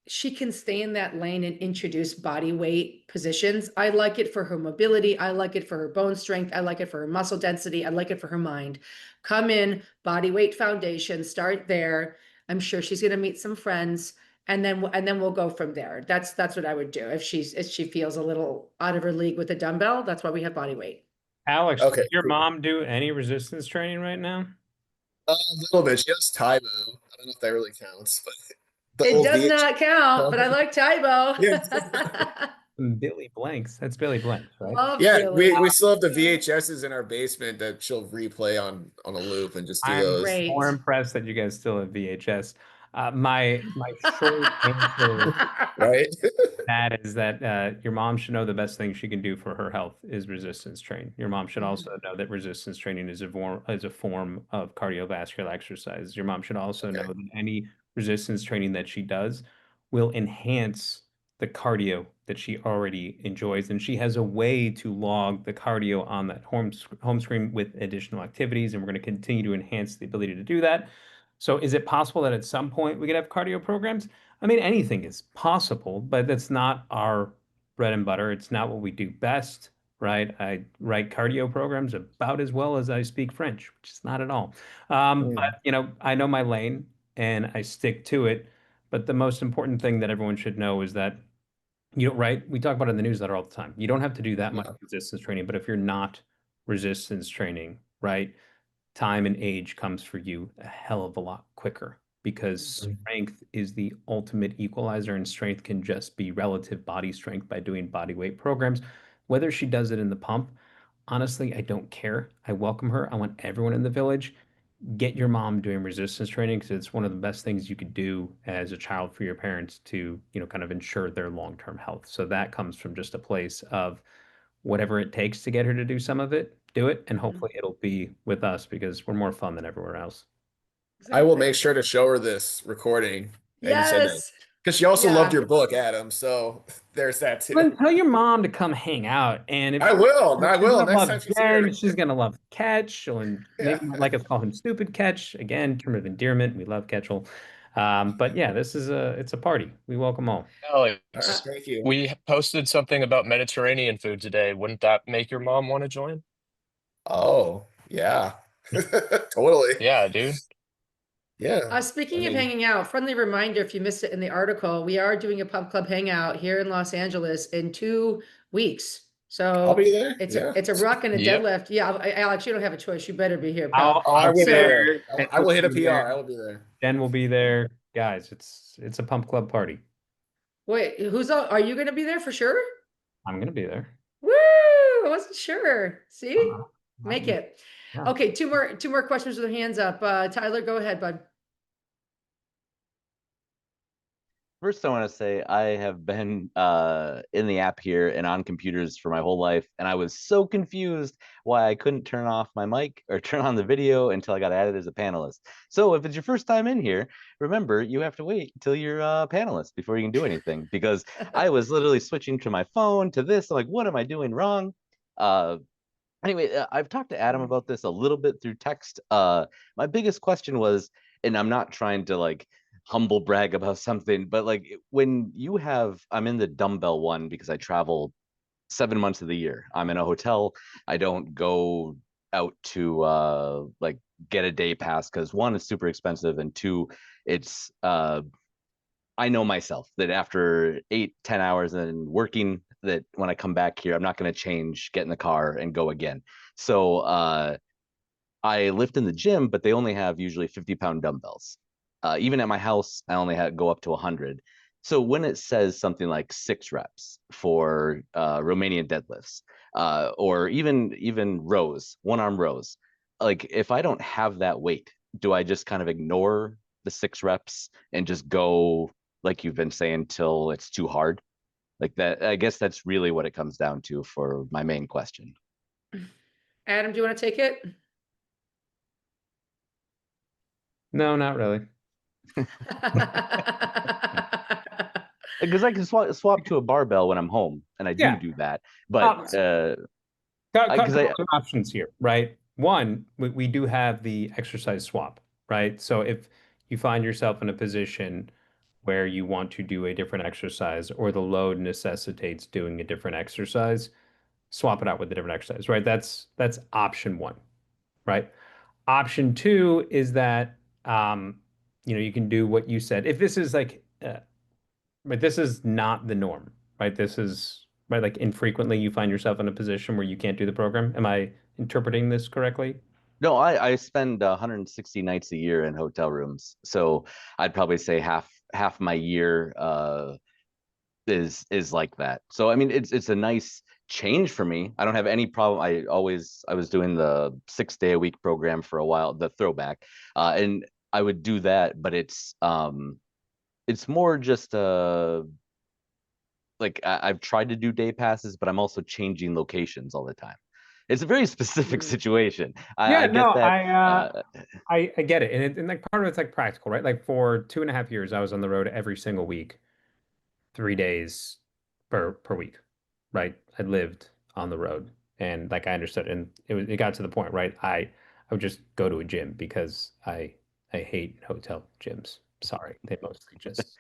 [SPEAKER 2] she can stay in that lane and introduce body weight positions. I like it for her mobility. I like it for her bone strength. I like it for her muscle density. I like it for her mind. Come in, body weight foundation, start there. I'm sure she's going to meet some friends, and then we'll go from there. That's what I would do if she feels a little out of her league with the dumbbell. That's why we have body weight.
[SPEAKER 8] Alex,
[SPEAKER 9] Okay,
[SPEAKER 8] does your
[SPEAKER 9] cool.
[SPEAKER 8] mom do any resistance training right now?
[SPEAKER 9] A little bit. She does Taibo. I don't know if that really counts, but the
[SPEAKER 2] It
[SPEAKER 9] old
[SPEAKER 2] does
[SPEAKER 9] VH.
[SPEAKER 2] not count, but I like
[SPEAKER 9] Yeah,
[SPEAKER 2] Taibo.
[SPEAKER 8] Billy Blanks. That's Billy Blanks, right?
[SPEAKER 2] Love
[SPEAKER 9] yeah.
[SPEAKER 2] Billy.
[SPEAKER 9] We still have the VHSs in our basement that she'll replay on a loop and just do
[SPEAKER 8] I'm
[SPEAKER 9] those.
[SPEAKER 2] Great.
[SPEAKER 8] more impressed that you guys still have VHS. My short answer
[SPEAKER 9] Right?
[SPEAKER 8] that is that your mom should know the best thing she can do for her health is resistance train. Your mom should also know that resistance training is a form of cardiovascular exercise. Your mom should also know
[SPEAKER 9] Okay.
[SPEAKER 8] that any resistance training that she does will enhance the cardio that she already enjoys, and she has a way to log the cardio on that home screen with additional activities, and we're going to continue to enhance the ability to do that. So, is it possible that at some point we could have cardio programs? I mean, anything is possible, but that's not our bread and butter. It's not what we do best, right? I write cardio programs about as well as I speak French, which is not at all. But I know my lane and I stick to it. But the most important thing that everyone should know is that right? We talk about it in the newsletter all the time. You don't have to do that much
[SPEAKER 9] Yeah.
[SPEAKER 8] resistance training, but if you're not resistance training, right? Time and age comes for you a hell of a lot quicker because
[SPEAKER 9] Mhm.
[SPEAKER 8] strength is the ultimate equalizer, and strength can just be relative body strength by doing body weight programs. Whether she does it in the pump, honestly, I don't care. I welcome her. I want everyone in the village. get your mom doing resistance training because it's one of the best things you could do as a child for your parents to, kind of ensure their long-term health. So that comes from just a place of whatever it takes to get her to do some of it, do it, and hopefully it'll be with us because we're more fun than everywhere else.
[SPEAKER 9] I will
[SPEAKER 2] Exactly.
[SPEAKER 9] make sure to show her this recording that you said that.
[SPEAKER 2] Yes.
[SPEAKER 9] Because she also loved
[SPEAKER 2] Yeah.
[SPEAKER 9] your book, Adam. So there's that too.
[SPEAKER 8] Then tell your mom to come hang out, and if
[SPEAKER 9] I will. I
[SPEAKER 8] she's
[SPEAKER 9] will.
[SPEAKER 8] gonna
[SPEAKER 9] Next
[SPEAKER 8] love
[SPEAKER 9] time she's
[SPEAKER 8] Jen,
[SPEAKER 9] here.
[SPEAKER 8] she's gonna love Catch. She'll
[SPEAKER 9] Yeah.
[SPEAKER 8] maybe not like us call him Stupid Catch. Again, term of endearment. We love Catchel. But yeah, it's a party. We welcome all.
[SPEAKER 9] All right.
[SPEAKER 2] Uh,
[SPEAKER 1] Alex,
[SPEAKER 9] Thank you.
[SPEAKER 1] we posted something about Mediterranean food today. Wouldn't that make your mom want to join?
[SPEAKER 9] Oh, yeah. Totally.
[SPEAKER 1] Yeah, dude.
[SPEAKER 9] Yeah. I
[SPEAKER 2] speaking of
[SPEAKER 9] mean,
[SPEAKER 2] hanging out, friendly reminder, if you missed it in the article, we are doing a pub club hangout here in Los Angeles in 2 weeks.
[SPEAKER 9] I'll
[SPEAKER 2] So
[SPEAKER 9] be there.
[SPEAKER 2] it's
[SPEAKER 9] Yeah.
[SPEAKER 2] a ruck and a
[SPEAKER 1] Yep.
[SPEAKER 2] deadlift. Yeah, Alex, you don't have a choice. You better be here,
[SPEAKER 8] I'll
[SPEAKER 2] pal.
[SPEAKER 9] Oh, I
[SPEAKER 8] I'll
[SPEAKER 9] will
[SPEAKER 8] be
[SPEAKER 9] be
[SPEAKER 2] So
[SPEAKER 9] there.
[SPEAKER 8] there.
[SPEAKER 9] I will hit a
[SPEAKER 8] Jen will be
[SPEAKER 9] PR.
[SPEAKER 8] there.
[SPEAKER 9] I will be there.
[SPEAKER 8] Jen will be there. Guys, it's a pump club party.
[SPEAKER 2] wait, are you going to be there for sure?
[SPEAKER 8] I'm gonna be there.
[SPEAKER 2] Woo! I wasn't sure. See, make
[SPEAKER 8] Yeah.
[SPEAKER 2] it. Okay, two more questions with their hands up. Tyler, go ahead, bud.
[SPEAKER 10] First, I want to say I have been in the app here and on computers for my whole life, and I was so confused why I couldn't turn off my mic or turn on the video until I got added as a panelist. So if it's your first time in here, remember you have to wait until you're a panelist before you can do anything, because I was literally switching to my phone to this. I'm like, what am I doing wrong? Anyway, I've talked to Adam about this a little bit through text. My biggest question was, and I'm not trying to like humble brag about something, but like when you have, I'm in the dumbbell one because I travel 7 months of the year. I'm in a hotel. I don't go out to like get a day pass because one, it's super expensive, and two, it's I know myself that after 8, 10 hours and working, that when I come back here, I'm not going to change, get in the car and go again. So I lift in the gym, but they only have usually 50-pound dumbbells. Even at my house, I only go up to 100. So when it says something like 6 reps for Romanian deadlifts, or even rows, one-arm rows, like if I don't have that weight, do I just kind of ignore the 6 reps and just go like you've been saying till it's too hard? Like that, I guess that's really what it comes down to for my main question.
[SPEAKER 2] Adam, do you want to take it?
[SPEAKER 8] No, not really.
[SPEAKER 10] Because I can swap to a barbell when I'm home, and I
[SPEAKER 8] Yeah.
[SPEAKER 10] do that. But
[SPEAKER 8] Couple
[SPEAKER 10] I
[SPEAKER 8] of options here, right? One, we do have the exercise swap, right? So if you find yourself in a position where you want to do a different exercise or the load necessitates doing a different exercise, swap it out with a different exercise, right? That's option one, right? Option two is that you can do what you said. If this is like but this is not the norm, right? This is right, like infrequently you find yourself in a position where you can't do the program. Am I interpreting this correctly?
[SPEAKER 10] No, I spend 160 nights a year in hotel rooms, so I'd probably say half my year is like that. So I mean, it's a nice change for me. I don't have any problem. I was doing the 6-day-a-week program for a while, the throwback, and I would do that, but it's more just like I've tried to do day passes, but I'm also changing locations all the time. It's a very specific situation.
[SPEAKER 8] Yeah,
[SPEAKER 10] I get
[SPEAKER 8] no,
[SPEAKER 10] that.
[SPEAKER 8] I get it. And like part of it's like practical, right? Like for 2.5 years, I was on the road every single week, 3 days per week, right? I lived on the road and like I understood, and it got to the point, right? I would just go to a gym because I hate hotel gyms. Sorry, they mostly just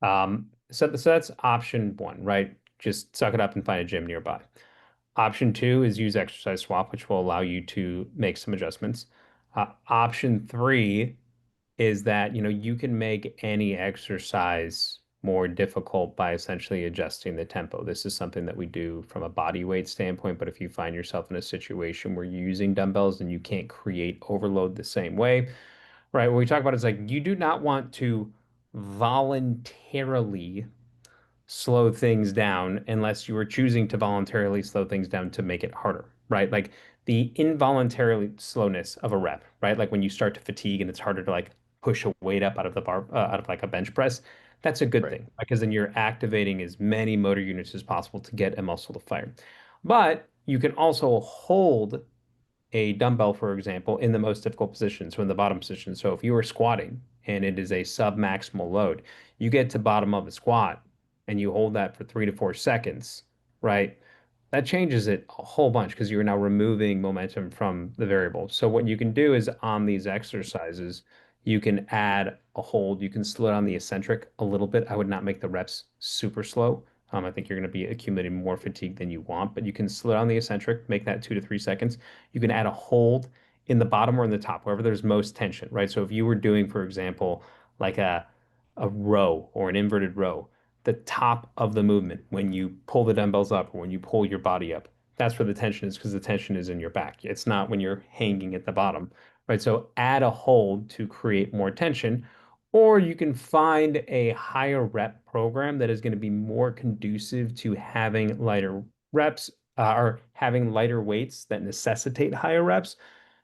[SPEAKER 8] so that's option one, right? Just suck it up and find a gym nearby. Option two is use exercise swap, which will allow you to make some adjustments. Option three is that you can make any exercise more difficult by essentially adjusting the tempo. This is something that we do from a body weight standpoint, but if you find yourself in a situation where you're using dumbbells and you can't create overload the same way, right? What we talk about is like you do not want to voluntarily slow things down unless you are choosing to voluntarily slow things down to make it harder, right? Like the involuntary slowness of a rep, right? Like when you start to fatigue and it's harder to like push a weight up out of the bar, out of like a bench press. That's a good
[SPEAKER 10] Right.
[SPEAKER 8] thing because then you're activating as many motor units as possible to get a muscle to fire. But you can also hold a dumbbell, for example, in the most difficult position, so in the bottom position. So if you are squatting and it is a sub-maximal load, you get to bottom of the squat and you hold that for 3 to 4 seconds, right? That changes it a whole bunch because you're now removing momentum from the variable. So what you can do is on these exercises, you can add a hold. You can slow down the eccentric a little bit. I would not make the reps super slow. I think you're going to be accumulating more fatigue than you want, but you can slow down the eccentric, make that 2 to 3 seconds. You can add a hold in the bottom or in the top, wherever there's most tension, right? So if you were doing, for example, like a row or an inverted row, the top of the movement when you pull the dumbbells up or when you pull your body up, that's where the tension is because the tension is in your back. It's not when you're hanging at the bottom, right? So add a hold to create more tension, or you can find a higher rep program that is going to be more conducive to having lighter reps or having lighter weights that necessitate higher reps.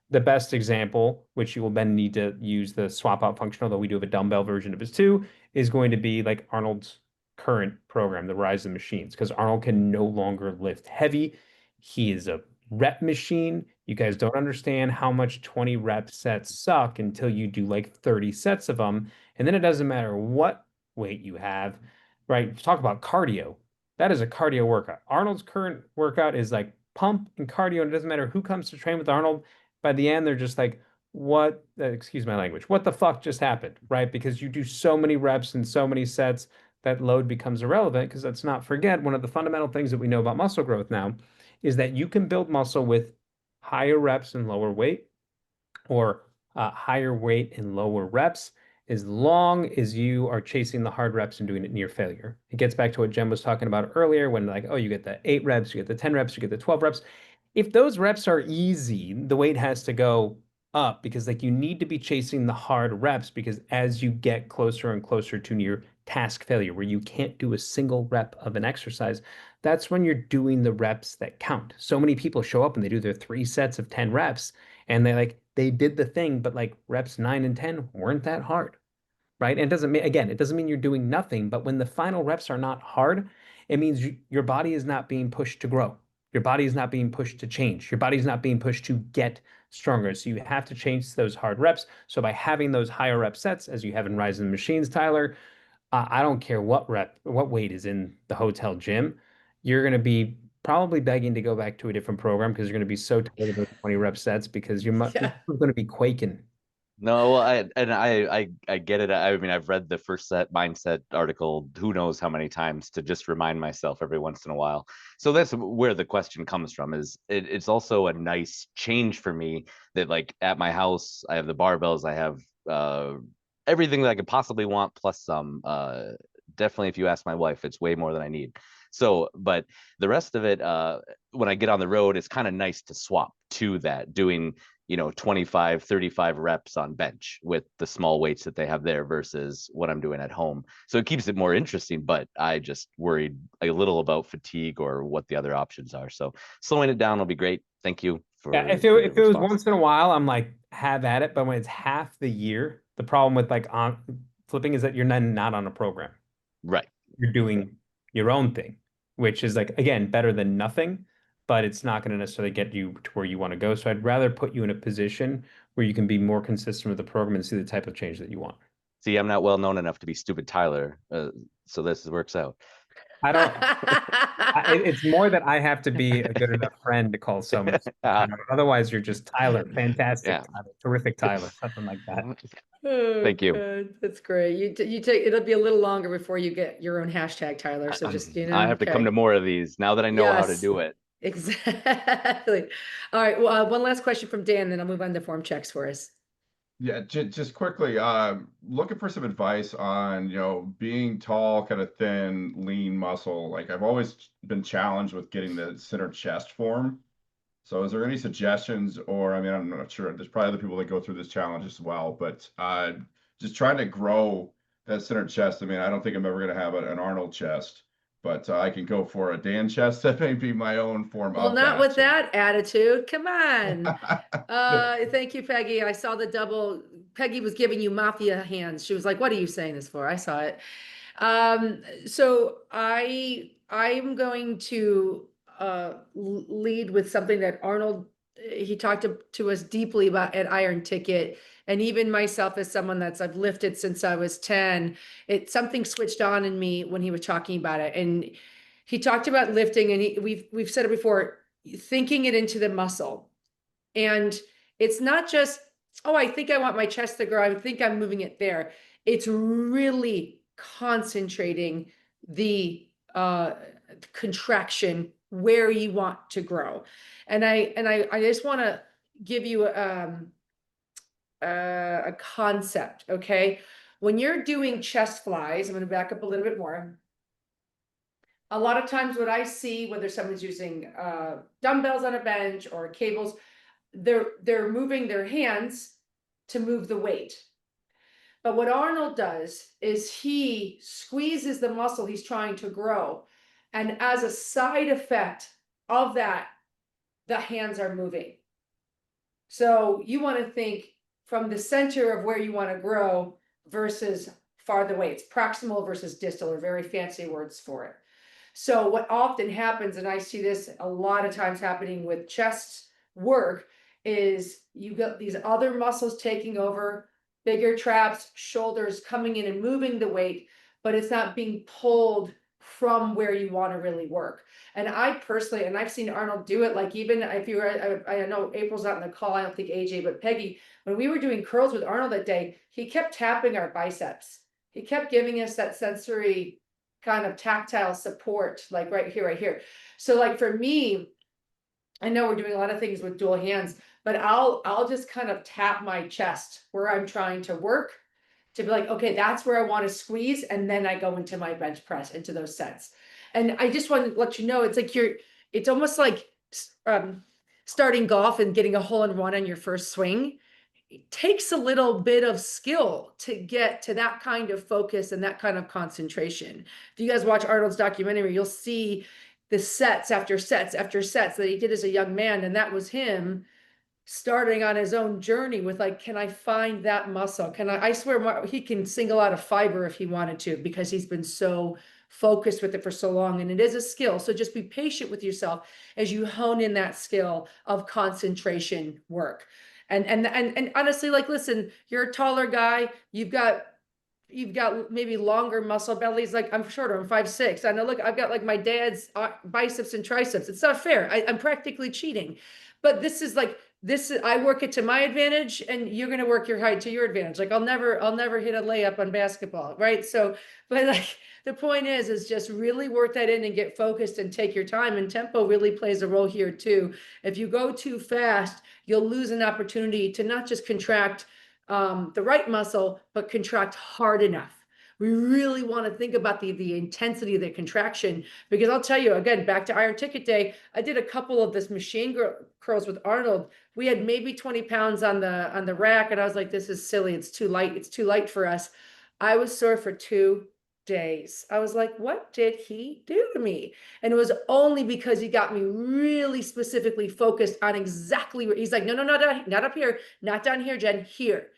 [SPEAKER 8] The best example, which you will then need to use the swap out function, although we do have a dumbbell version of it too, is going to be like Arnold's current program, the Rise of Machines, because Arnold can no longer lift heavy. He is a rep machine. You guys don't understand how much 20 rep sets suck until you do like 30 sets of them. And then it doesn't matter what weight you have, right? Talk about cardio. That is a cardio workout. Arnold's current workout is like pump and cardio, and it doesn't matter who comes to train with Arnold. By the end, they're just like, what, excuse my language, what the fuck just happened, right? Because you do so many reps and so many sets that load becomes irrelevant. Because let's not forget, one of the fundamental things that we know about muscle growth now is that you can build muscle with higher reps and lower weight, or higher weight and lower reps, as long as you are chasing the hard reps and doing it near failure. It gets back to what Jen was talking about earlier when like, oh, you get the 8 reps, you get the 10 reps, you get the 12 reps. If those reps are easy, the weight has to go up because like you need to be chasing the hard reps because as you get closer and closer to near task failure where you can't do a single rep of an exercise, that's when you're doing the reps that count. So many people show up and they do their 3 sets of 10 reps and they did the thing, but like reps 9 and 10 weren't that hard, right? And it doesn't mean, again, it doesn't mean you're doing nothing, but when the final reps are not hard, it means your body is not being pushed to grow. Your body is not being pushed to change. Your body is not being pushed to get stronger. So you have to change those hard reps. So by having those higher rep sets, as you have in Rise of the Machines, Tyler, I don't care what weight is in the hotel gym, you're going to be probably begging to go back to a different program because you're going to be so tired of those 20 rep sets because you're
[SPEAKER 2] Yeah.
[SPEAKER 8] going to be quaking.
[SPEAKER 10] No, well, I get it. I mean, I've read the first set mindset article, who knows how many times to just remind myself every once in a while. So that's where the question comes from. Is it's also a nice change for me that like at my house I have the barbells, I have everything that I could possibly want plus some. Definitely, if you ask my wife, it's way more than I need. So, but the rest of it, when I get on the road, it's kind of nice to swap to that, doing 25, 35 reps on bench with the small weights that they have there versus what I'm doing at home. So it keeps it more interesting, but I just worried a little about fatigue or what the other options are. So slowing it down will be great. Thank you for,
[SPEAKER 8] Yeah, if
[SPEAKER 10] for the
[SPEAKER 8] it was
[SPEAKER 10] response.
[SPEAKER 8] once in a while, I'm like, have at it. But when it's half the year, the problem with like on flipping is that you're not on a program.
[SPEAKER 10] Right.
[SPEAKER 8] You're doing your own thing, which is like, again, better than nothing, but it's not going to necessarily get you to where you want to go. So I'd rather put you in a position where you can be more consistent with the program and see the type of change that you want.
[SPEAKER 10] See, I'm not well known enough to be stupid Tyler. So this works out.
[SPEAKER 8] I don't, it's more that I have to be a good enough friend to call someone. Otherwise, you're just Tyler, fantastic
[SPEAKER 10] Yeah.
[SPEAKER 8] Tyler, terrific Tyler, something like that.
[SPEAKER 2] Oh,
[SPEAKER 10] Thank you.
[SPEAKER 2] God, that's great. You take it'll be a little longer before you get your own hashtag, Tyler. So just
[SPEAKER 10] I have to come to more of these now that I know how to
[SPEAKER 2] Yes.
[SPEAKER 10] do it.
[SPEAKER 2] Exactly. All right. Well, one last question from Dan, then I'll move on to form checks for us.
[SPEAKER 4] Yeah, just quickly, looking for some advice on, being tall, kind of thin, lean muscle. Like I've always been challenged with getting the center chest form. So is there any suggestions or, I mean, I'm not sure. There's probably other people that go through this challenge as well, but just trying to grow that center chest. I mean, I don't think I'm ever going to have an Arnold chest, but I can go for a Dan chest. That may be my own form
[SPEAKER 2] Well,
[SPEAKER 4] of
[SPEAKER 2] not with
[SPEAKER 4] that.
[SPEAKER 2] that attitude. Come on. Thank you, Peggy. I saw the double. Peggy was giving you mafia hands. She was like, "What are you saying this for?" I saw it. So I'm going to lead with something that Arnold he talked to us deeply about at Iron Ticket, and even myself as someone I've lifted since I was 10, something switched on in me when he was talking about it, and he talked about lifting, and we've said it before, thinking it into the muscle, and it's not just, oh, I think I want my chest to grow, I think I'm moving it there. It's really concentrating the contraction where you want to grow. And I just want to give you a concept, okay? When you're doing chest flies, I'm going to back up a little bit more. A lot of times what I see, whether someone's using dumbbells on a bench or cables, they're moving their hands to move the weight. But what Arnold does is he squeezes the muscle he's trying to grow. And as a side effect of that, the hands are moving. So you want to think from the center of where you want to grow versus farther away. It's proximal versus distal, are very fancy words for it. So what often happens, and I see this a lot of times happening with chest work, is you got these other muscles taking over, bigger traps, shoulders coming in and moving the weight, but it's not being pulled from where you want to really work. And I personally, and I've seen Arnold do it, like even if you were, I know April's not in the call, I don't think AJ, but Peggy, when we were doing curls with Arnold that day, he kept tapping our biceps. He kept giving us that sensory kind of tactile support, like right here. So like for me, I know we're doing a lot of things with dual hands, but I'll just kind of tap my chest where I'm trying to work to be like, okay, that's where I want to squeeze. And then I go into my bench press, into those sets. And I just want to let you know, it's like it's almost like starting golf and getting a hole in one on your first swing. It takes a little bit of skill to get to that kind of focus and that kind of concentration. If you guys watch Arnold's documentary, you'll see the sets after sets after sets that he did as a young man. And that was him starting on his own journey with like, can I find that muscle? I swear he can single out a fiber if he wanted to, because he's been so focused with it for so long, and it is a skill. So just be patient with yourself as you hone in that skill of concentration work. And honestly, like, listen, you're a taller guy, you've got maybe longer muscle bellies. Like I'm shorter, I'm 5'6". I know, look, I've got like my dad's biceps and triceps. It's not fair. I'm practically cheating. But this is like, I work it to my advantage, and you're going to work your height to your advantage. Like I'll never hit a layup on basketball, right? So, but like the point is just really work that in and get focused and take your time. And tempo really plays a role here too. If you go too fast, you'll lose an opportunity to not just contract the right muscle, but contract hard enough. We really want to think about the intensity of the contraction, because I'll tell you again, back to Iron Ticket Day, I did a couple of this machine curls with Arnold. We had maybe 20 pounds on the rack, and I was like, this is silly. It's too light. It's too light for us. I was sore for 2 days. I was like, what did he do to me? And it was only because he got me really specifically focused on exactly where he's like, no, not up here, not down here, Jen, here.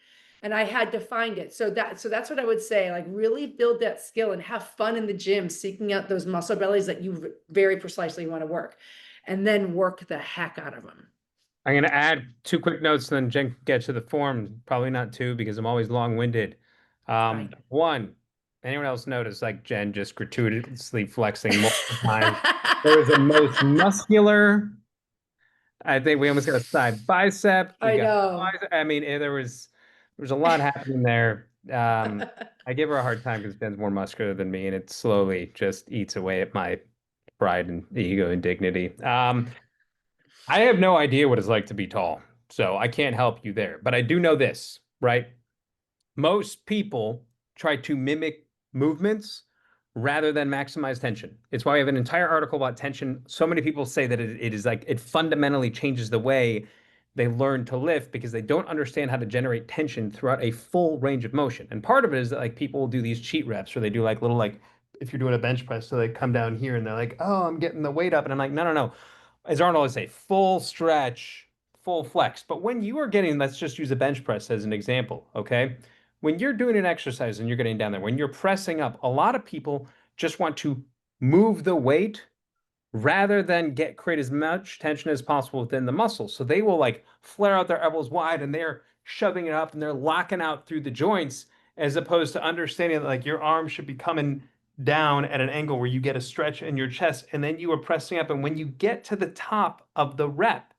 [SPEAKER 2] And I had to find it. So that's what I would say, like really build that skill and have fun in the gym, seeking out those muscle bellies that you very precisely want to work, and then work the heck out of them.
[SPEAKER 8] I'm going to add 2 quick notes, then Jen can get to the form. Probably not 2 because I'm always long-winded.
[SPEAKER 2] Fine.
[SPEAKER 8] 1, anyone else notice like Jen just gratuitously flexing multiple times? There was the most muscular. I think we almost got a side bicep.
[SPEAKER 2] I know.
[SPEAKER 8] I mean, there was a lot happening there. I give her a hard time because Ben's more muscular than me, and it slowly just eats away at my pride and ego and dignity. I have no idea what it's like to be tall, so I can't help you there. But I do know this, right? Most people try to mimic movements rather than maximize tension. It's why I have an entire article about tension. So many people say that it is like, it fundamentally changes the way they learn to lift, because they don't understand how to generate tension throughout a full range of motion. And part of it is that like people will do these cheat reps where they do like little like if you're doing a bench press, so they come down here and they're like, oh, I'm getting the weight up. And I'm like, no, no, no. As Arnold would say, full stretch, full flex. But when you are getting, let's just use a bench press as an example, okay? When you're doing an exercise and you're getting down there, when you're pressing up, a lot of people just want to move the weight rather than create as much tension as possible within the muscles. So they will like flare out their elbows wide and they're shoving it up and they're locking out through the joints, as opposed to understanding that like your arm should be coming down at an angle where you get a stretch in your chest and then you are pressing up. And when you get to the top of the rep,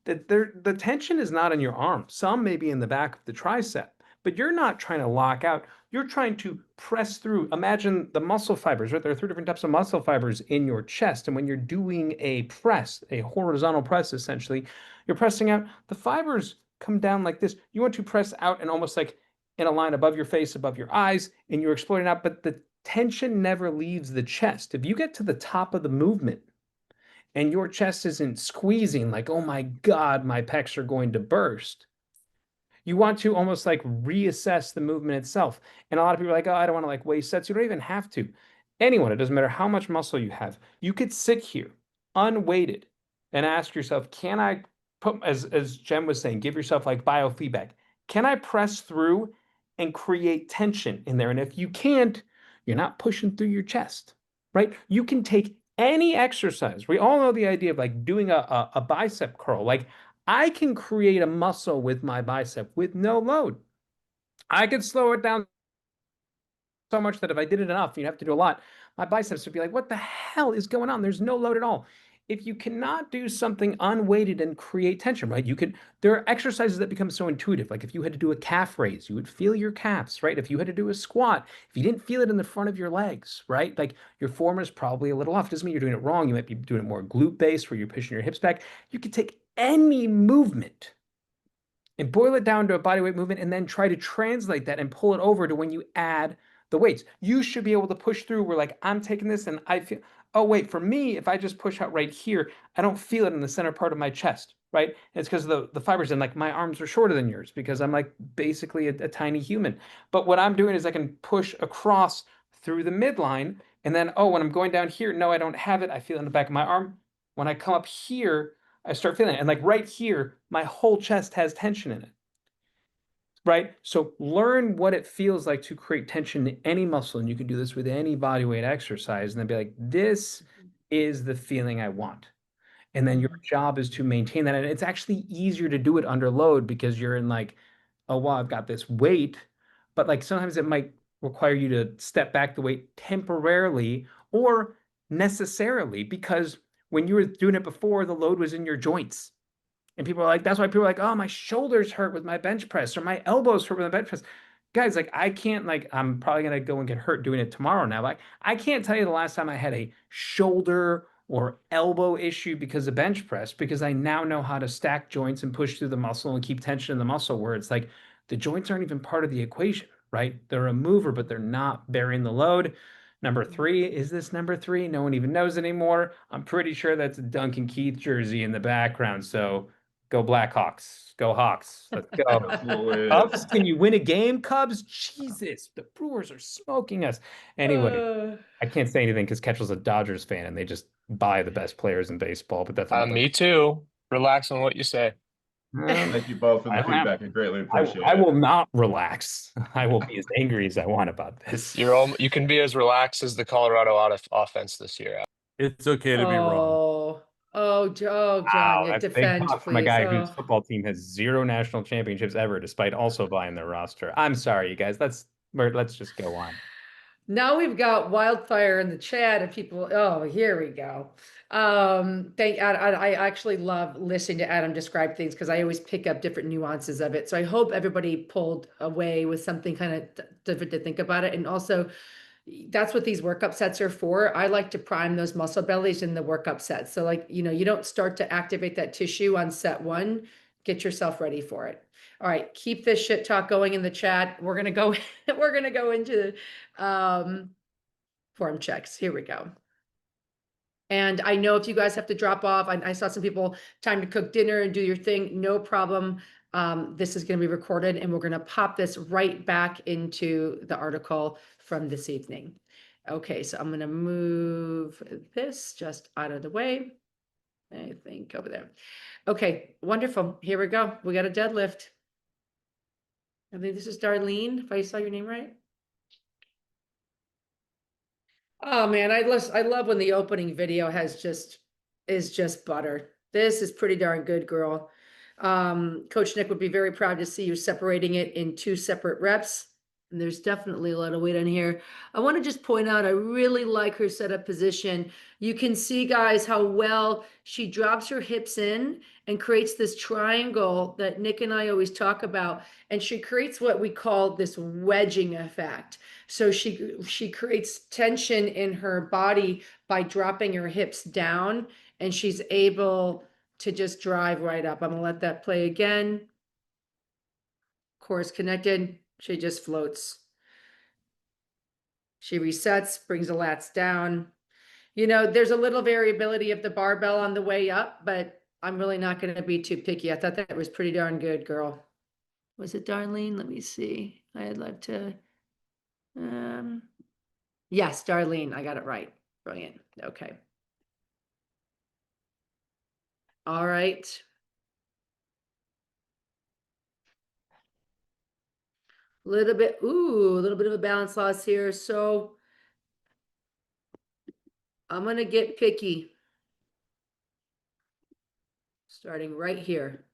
[SPEAKER 8] the tension is not in your arm. Some may be in the back of the tricep, but you're not trying to lock out. You're trying to press through. Imagine the muscle fibers, right? There are 3 different types of muscle fibers in your chest. And when you're doing a press, a horizontal press, essentially, you're pressing out. The fibers come down like this. You want to press out and almost like in a line above your face, above your eyes, and you're exploring out, but the tension never leaves the chest. If you get to the top of the movement and your chest isn't squeezing like, oh my God, my pecs are going to burst, you want to almost like reassess the movement itself. And a lot of people are like, oh, I don't want to like waste sets. You don't even have to. Anyone, it doesn't matter how much muscle you have. You could sit here unweighted and ask yourself, can I put, as Jen was saying, give yourself like biofeedback. Can I press through and create tension in there? And if you can't, you're not pushing through your chest, right? You can take any exercise. We all know the idea of like doing a bicep curl. Like I can create a muscle with my bicep with no load. I could slow it down so much that if I did it enough, you'd have to do a lot, my biceps would be like, what the hell is going on? There's no load at all. If you cannot do something unweighted and create tension, right? There are exercises that become so intuitive. Like if you had to do a calf raise, you would feel your calves, right? If you had to do a squat, if you didn't feel it in the front of your legs, right? Like your form is probably a little off. Doesn't mean you're doing it wrong. You might be doing it more glute based where you're pushing your hips back. You could take any movement and boil it down to a bodyweight movement and then try to translate that and pull it over to when you add the weights. You should be able to push through where like, I'm taking this and I feel, oh wait, for me, if I just push out right here, I don't feel it in the center part of my chest, right? And it's because the fibers and like my arms are shorter than yours because I'm like basically a tiny human. But what I'm doing is I can push across through the midline and then, oh, when I'm going down here, no, I don't have it. I feel it in the back of my arm. When I come up here, I start feeling it. And like right here, my whole chest has tension in it. Right? So learn what it feels like to create tension in any muscle. And you can do this with any body weight exercise and then be like, this is the feeling I want. And then your job is to maintain that. And it's actually easier to do it under load because you're in like, oh, well, I've got this weight. But like sometimes it might require you to step back the weight temporarily or necessarily because when you were doing it before, the load was in your joints. And people are like, that's why people are like, oh, my shoulders hurt with my bench press or my elbows hurt with my bench press. Guys, like I can't like, I'm probably going to go and get hurt doing it tomorrow now. Like I can't tell you the last time I had a shoulder or elbow issue because of bench press, because I now know how to stack joints and push through the muscle and keep tension in the muscle where it's like the joints aren't even part of the equation, right? They're a mover, but they're not bearing the load. Number 3, is this number 3? No one even knows anymore. I'm pretty sure that's a Duncan Keith jersey in the background. So go Blackhawks. Go Hawks. Let's go. Cubs, can you win a game, Cubs? Jesus, the Brewers are smoking us. Anyway, I can't say anything because Ketchell's a Dodgers fan and they just buy the best players in baseball. But that's
[SPEAKER 1] Me too. Relax on what you say.
[SPEAKER 4] Thank you both for the feedback. I greatly appreciate it.
[SPEAKER 8] I will not relax. I will be as angry as I want about this.
[SPEAKER 1] You can be as relaxed as the Colorado offense this year.
[SPEAKER 11] It's okay to be wrong.
[SPEAKER 2] John,
[SPEAKER 8] Wow,
[SPEAKER 2] you
[SPEAKER 8] that's big
[SPEAKER 2] defend,
[SPEAKER 8] talk from a
[SPEAKER 2] please.
[SPEAKER 8] guy whose football team has 0 national championships ever, despite also buying their roster. I'm sorry, you guys. Let's just go on.
[SPEAKER 2] Now we've got wildfire in the chat and people, oh, here we go. I actually love listening to Adam describe things because I always pick up different nuances of it. So I hope everybody pulled away with something kind of different to think about it. And also, that's what these workup sets are for. I like to prime those muscle bellies in the workup sets. So like, you don't start to activate that tissue on set 1, get yourself ready for it. All right, keep this shit talk going in the chat. We're gonna go into form checks. Here we go. And I know if you guys have to drop off, I saw some people time to cook dinner and do your thing, no problem. This is going to be recorded and we're going to pop this right back into the article from this evening. Okay, so I'm gonna move this just out of the way. I think over there. Okay, wonderful. Here we go. We got a deadlift. I think this is Darlene, if I saw your name right. Oh man, I love when the opening video is just butter. This is pretty darn good, girl. Coach Nick would be very proud to see you separating it in 2 separate reps. And there's definitely a lot of weight on here. I want to just point out, I really like her setup position. You can see, guys, how well she drops her hips in and creates this triangle that Nick and I always talk about. And she creates what we call this wedging effect. So she creates tension in her body by dropping her hips down, and she's able to just drive right up. I'm gonna let that play again. Core is connected. She just floats. She resets, brings the lats down. You know, there's a little variability of the barbell on the way up, but I'm really not going to be too picky. I thought that was pretty darn good, girl. Was it Darlene? Let me see. I'd love to. Yes, Darlene, I got it right. Brilliant. Okay. All right. A little bit of a balance loss here. So I'm going to get picky. Starting right here.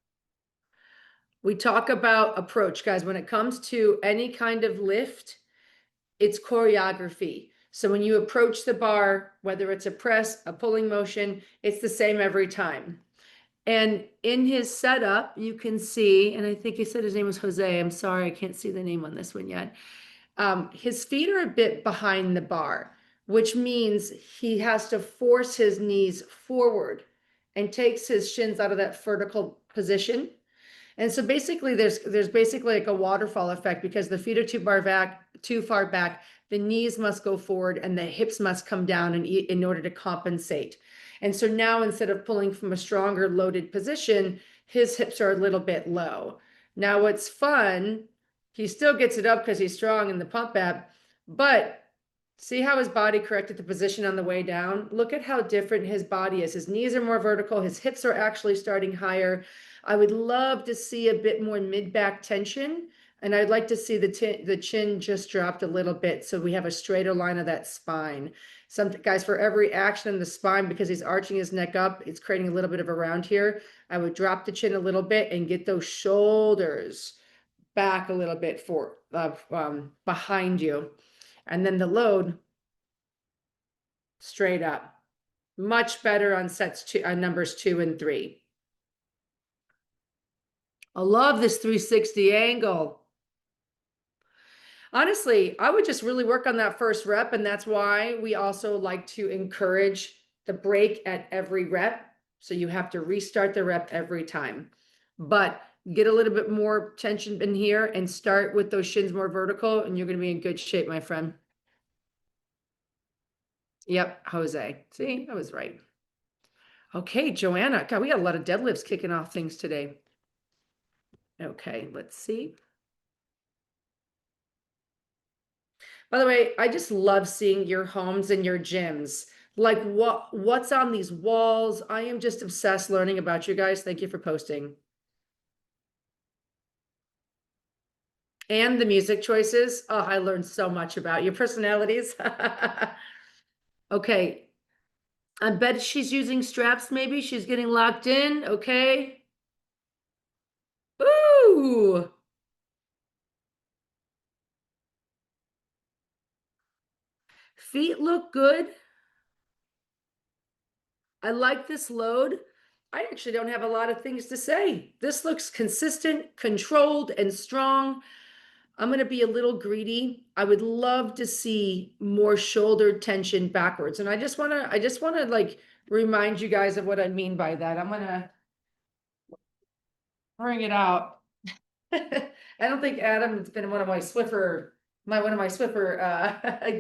[SPEAKER 2] We talk about approach, guys. When it comes to any kind of lift, it's choreography. So when you approach the bar, whether it's a press, a pulling motion, it's the same every time. And in his setup, you can see, and I think he said his name was Jose. I'm sorry, I can't see the name on this one yet. His feet are a bit behind the bar, which means he has to force his knees forward and takes his shins out of that vertical position. And so basically there's basically like a waterfall effect because the feet are too far back, the knees must go forward and the hips must come down in order to compensate. And so now instead of pulling from a stronger loaded position, his hips are a little bit low. Now what's fun, he still gets it up because he's strong in the pump ab, but see how his body corrected the position on the way down? Look at how different his body is. His knees are more vertical. His hips are actually starting higher. I would love to see a bit more mid-back tension. And I'd like to see the chin just dropped a little bit so we have a straighter line of that spine. Some guys, for every action in the spine, because he's arching his neck up, it's creating a little bit of a round here. I would drop the chin a little bit and get those shoulders back a little bit behind you. And then the load straight up. Much better on numbers 2 and 3. I love this 360 angle. Honestly, I would just really work on that first rep, and that's why we also like to encourage the break at every rep. So you have to restart the rep every time. But get a little bit more tension in here and start with those shins more vertical, and you're going to be in good shape, my friend. Yep, Jose. See, I was right. Okay, Joanna. God, we got a lot of deadlifts kicking off things today. Okay, let's see. By the way, I just love seeing your homes and your gyms. Like what's on these walls? I am just obsessed learning about you guys. Thank you for posting. And the music choices. Oh, I learned so much about your personalities. Okay. I bet she's using straps, maybe. She's getting locked in. Okay. Ooh. Feet look good. I like this load. I actually don't have a lot of things to say. This looks consistent, controlled, and strong. I'm going to be a little greedy. I would love to see more shoulder tension backwards. And I just want to like remind you guys of what I mean by that. I'm going to bring it out. I don't think Adam's been one of my Swiffer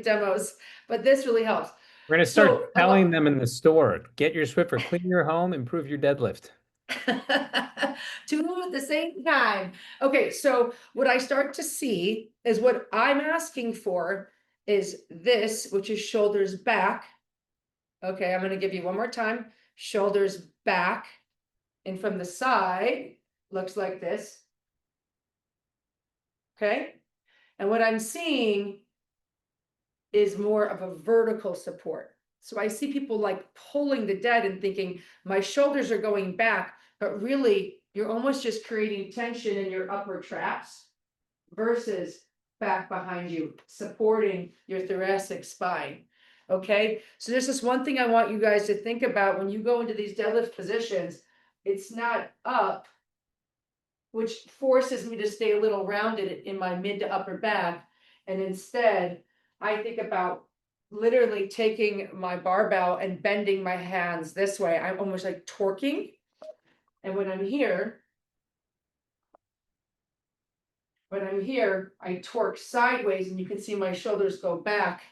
[SPEAKER 2] demos, but this really helps.
[SPEAKER 8] We're going to start telling them in the store, get your Swiffer, clean your home, improve your deadlift.
[SPEAKER 2] 2 at the same time. Okay, so what I start to see is what I'm asking for is this, which is shoulders back. Okay, I'm gonna give you one more time. Shoulders back. And from the side, looks like this. Okay? And what I'm seeing is more of a vertical support. So I see people like pulling the dead and thinking my shoulders are going back, but really you're almost just creating tension in your upper traps versus back behind you, supporting your thoracic spine. Okay, so there's this one thing I want you guys to think about when you go into these deadlift positions. It's not up, which forces me to stay a little rounded in my mid to upper back. And instead, I think about literally taking my barbell and bending my hands this way. I'm almost like torquing. And when I'm here, I torque sideways and you can see my shoulders go back.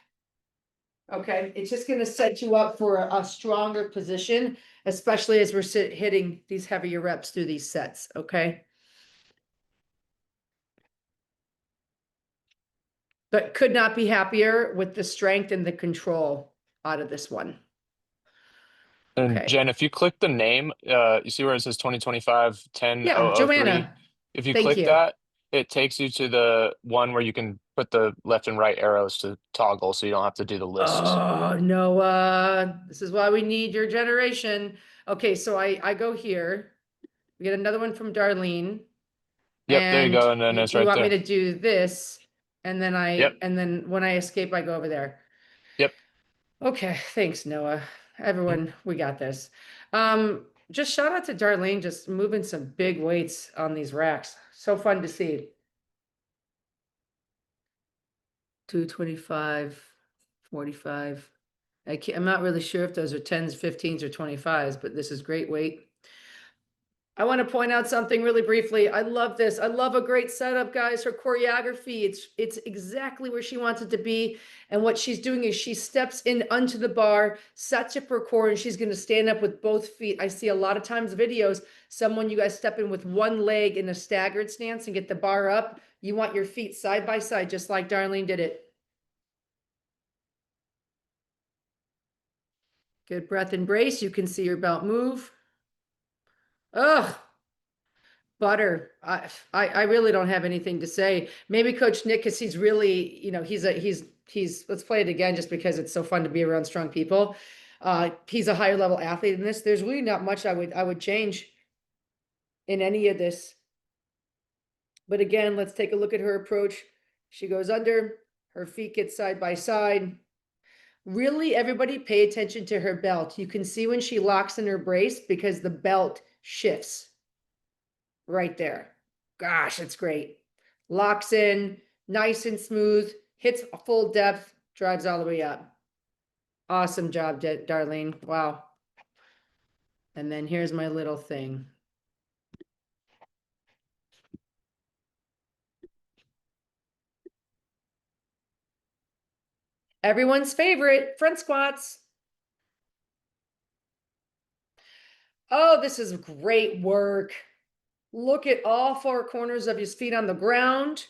[SPEAKER 2] Okay, it's just gonna set you up for a stronger position, especially as we're hitting these heavier reps through these sets, okay? But could not be happier with the strength and the control out of this one.
[SPEAKER 1] And
[SPEAKER 2] Okay.
[SPEAKER 1] Jen, if you click the name, you see where it says 2025
[SPEAKER 2] Yeah,
[SPEAKER 1] 10003.
[SPEAKER 2] Joanna.
[SPEAKER 1] If you
[SPEAKER 2] Thank
[SPEAKER 1] click
[SPEAKER 2] you.
[SPEAKER 1] that, it takes you to the one where you can put the left and right arrows to toggle, so you don't have to do the lists.
[SPEAKER 2] Oh, Noah, this is why we need your generation. Okay, so I go here. We get another one from Darlene.
[SPEAKER 1] Yep, there you go, and then
[SPEAKER 2] you,
[SPEAKER 1] it's
[SPEAKER 2] you
[SPEAKER 1] right
[SPEAKER 2] want
[SPEAKER 1] there.
[SPEAKER 2] me to do this, and then
[SPEAKER 1] Yep.
[SPEAKER 2] and then when I escape, I go over there.
[SPEAKER 1] Yep.
[SPEAKER 2] Okay, thanks, Noah. Everyone, we got this. Just shout out to Darlene, just moving some big weights on these racks. So fun to see. 225, 45. I'm not really sure if those are 10s, 15s, or 25s, but this is great weight. I want to point out something really briefly. I love this. I love a great setup, guys. Her choreography, it's exactly where she wants it to be. And what she's doing is she steps in onto the bar, sets up her core, and she's going to stand up with both feet. I see a lot of times videos, you guys step in with one leg in a staggered stance and get the bar up. You want your feet side by side, just like Darlene did it. Good breath and brace. You can see your belt move. Ugh. Butter. I really don't have anything to say. Maybe Coach Nick, because he's really, he's let's play it again just because it's so fun to be around strong people. He's a higher level athlete in this. There's really not much I would change in any of this. But again, let's take a look at her approach. She goes under, her feet get side by side. Really, everybody pay attention to her belt. You can see when she locks in her brace because the belt shifts. Right there. Gosh, it's great. Locks in, nice and smooth, hits full depth, drives all the way up. Awesome job, Darlene. Wow. And then here's my little thing. Everyone's favorite, front squats. Oh, this is great work. Look at all four corners of his feet on the ground.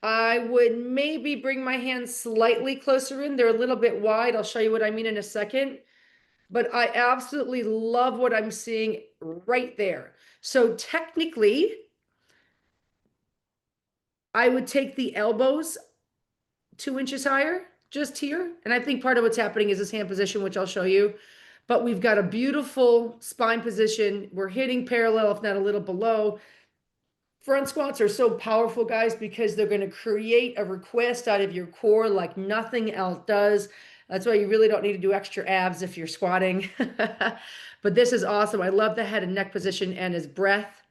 [SPEAKER 2] I would maybe bring my hands slightly closer in. They're a little bit wide. I'll show you what I mean in a second. But I absolutely love what I'm seeing right there. So technically, I would take the elbows 2 inches higher, just here. And I think part of what's happening is this hand position, which I'll show you. But we've got a beautiful spine position. We're hitting parallel, if not a little below. Front squats are so powerful, guys, because they're going to create a request out of your core like nothing else does. That's why you really don't need to do extra abs if you're squatting. But this is awesome. I love the head and neck position and his breath.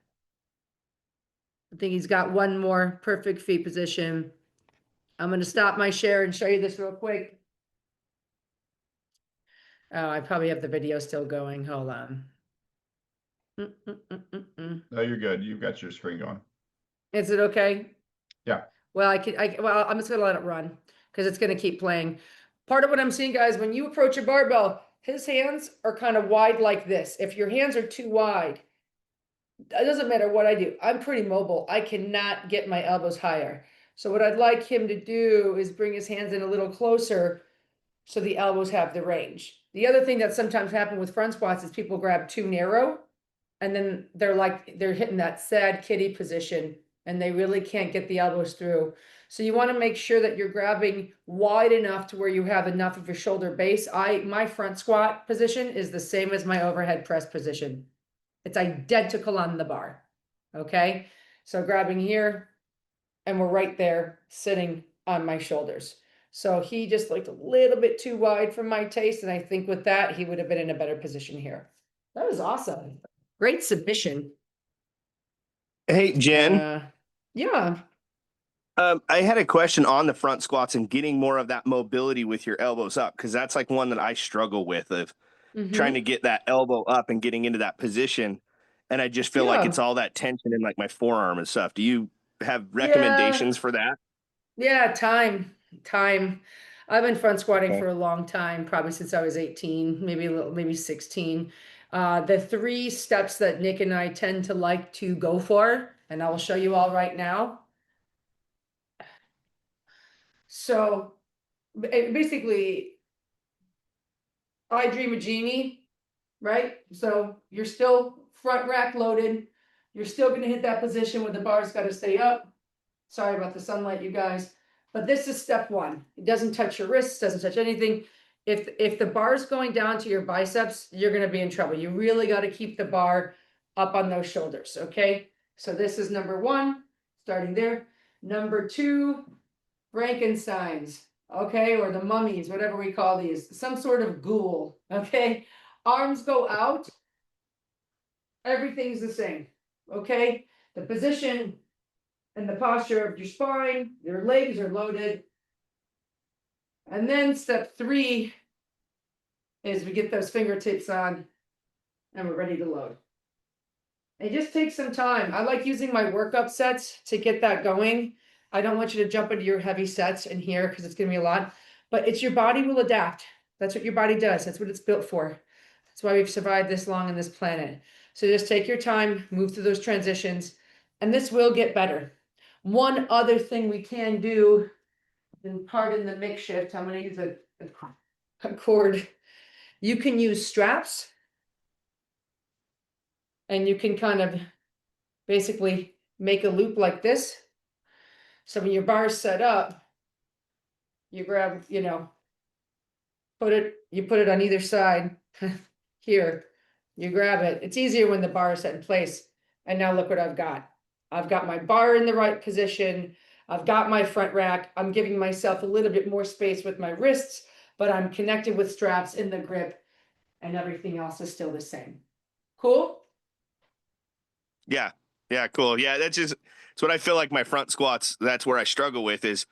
[SPEAKER 2] I think he's got one more perfect feet position. I'm going to stop my share and show you this real quick. Oh, I probably have the video still going. Hold on.
[SPEAKER 4] No, you're good. You've got your screen going.
[SPEAKER 2] Is it okay?
[SPEAKER 4] Yeah.
[SPEAKER 2] Well, I'm just gonna let it run because it's gonna keep playing. Part of what I'm seeing, guys, when you approach a barbell, his hands are kind of wide like this. If your hands are too wide, it doesn't matter what I do. I'm pretty mobile. I cannot get my elbows higher. So what I'd like him to do is bring his hands in a little closer so the elbows have the range. The other thing that sometimes happens with front squats is people grab too narrow and then they're hitting that sad kitty position and they really can't get the elbows through. So you want to make sure that you're grabbing wide enough to where you have enough of a shoulder base. My front squat position is the same as my overhead press position. It's identical on the bar. Okay. So grabbing here and we're right there sitting on my shoulders. So he just looked a little bit too wide for my taste. And I think with that, he would have been in a better position here. That was awesome. Great submission.
[SPEAKER 12] Hey, Jen.
[SPEAKER 2] Yeah.
[SPEAKER 12] I had a question on the front squats and getting more of that mobility with your elbows up, because that's like one that I struggle with of trying to get that elbow up and getting into that position. And I just feel like it's all that tension in like my forearm and stuff. Do you have recommendations for that?
[SPEAKER 2] Yeah, time. I've been front squatting for a long time, probably since I was 18, maybe 16. The 3 steps that Nick and I tend to like to go for, and I will show you all right now. So basically, I dream a genie, right? So you're still front rack loaded. You're still going to hit that position where the bar's got to stay up. Sorry about the sunlight, you guys. But this is step 1. It doesn't touch your wrists, doesn't touch anything. If the bar's going down to your biceps, you're going to be in trouble. You really got to keep the bar up on those shoulders, okay? So this is number 1, starting there. Number 2, Frankensteins, okay? Or the mummies, whatever we call these. Some sort of ghoul, okay? Arms go out. Everything's the same, okay? The position and the posture of your spine, your legs are loaded. And then step 3 is we get those fingertips on and we're ready to load. It just takes some time. I like using my workup sets to get that going. I don't want you to jump into your heavy sets in here because it's going to be a lot, but it's your body will adapt. That's what your body does. That's what it's built for. That's why we've survived this long on this planet. So just take your time, move through those transitions, and this will get better. One other thing we can do, and pardon the mix shift, I'm going to use a cord. You can use straps, and you can kind of basically make a loop like this. So when your bar is set up, you grab, you put it on either side here. You grab it. It's easier when the bar is set in place. And now look what I've got. I've got my bar in the right position. I've got my front rack. I'm giving myself a little bit more space with my wrists, but I'm connected with straps in the grip and everything else is still the same. Cool?
[SPEAKER 12] Yeah. Yeah, cool. Yeah, it's what I feel like my front squats, that's where I struggle with is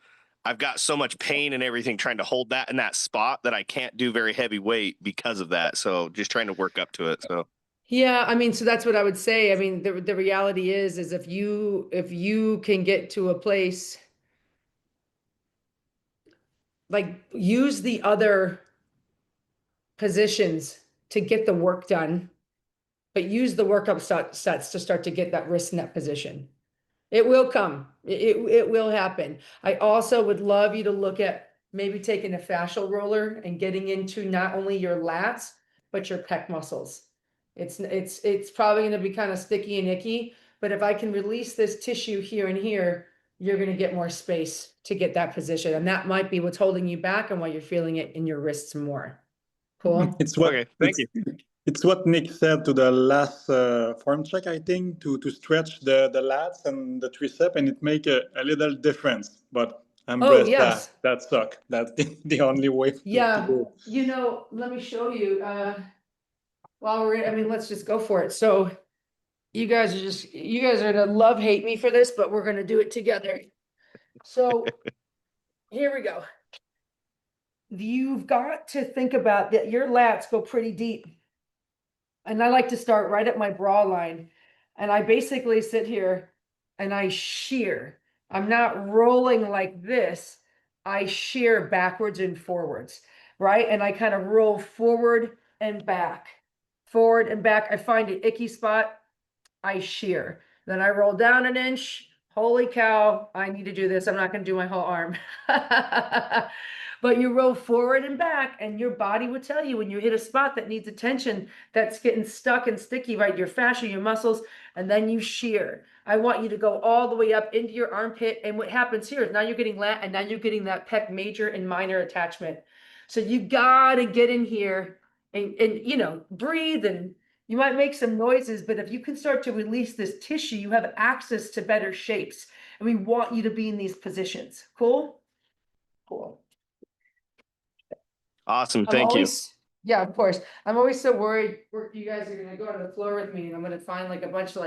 [SPEAKER 12] I've got so much pain and everything trying to hold that in that spot that I can't do very heavy weight because of that. So just trying to work up to it. So
[SPEAKER 2] yeah, I mean, so that's what I would say. I mean, the reality is if you can get to a place, like use the other positions to get the work done, but use the workup sets to start to get that wrist in that position. It will come. It will happen. I also would love you to look at maybe taking a fascial roller and getting into not only your lats, but your pec muscles. It's probably going to be kind of sticky and icky, but if I can release this tissue here and here, you're going to get more space to get that position. And that might be what's holding you back and why you're feeling it in your wrists more. Cool.
[SPEAKER 13] It's what
[SPEAKER 12] thank you.
[SPEAKER 13] It's what Nick said to the last form check, I think, to stretch the lats and the tricep, and it make a little difference. But I'm blessed that suck. That's the only way to do it.
[SPEAKER 2] Let me show you. While let's just go for it. So you guys are gonna love-hate me for this, but we're gonna do it together. So here we go. You've got to think about that your lats go pretty deep. And I like to start right at my bra line. And I basically sit here and I shear. I'm not rolling like this. I shear backwards and forwards, right? And I kind of roll forward and back. Forward and back. I find an icky spot. I shear. Then I roll down an inch, holy cow, I need to do this. I'm not going to do my whole arm. But you roll forward and back, and your body will tell you when you hit a spot that needs attention, that's getting stuck and sticky, right? Your fascia, your muscles, and then you shear. I want you to go all the way up into your armpit. And what happens here is now you're getting lat, and now you're getting that pec major and minor attachment. So you got to get in here and, breathe, and you might make some noises, but if you can start to release this tissue, you have access to better shapes. And we want you to be in these positions. Cool? Cool.
[SPEAKER 12] Awesome. Thank you.
[SPEAKER 2] Yeah, of course. I'm always so worried you guys are going to go on the floor with me and I'm going to find like a bunch of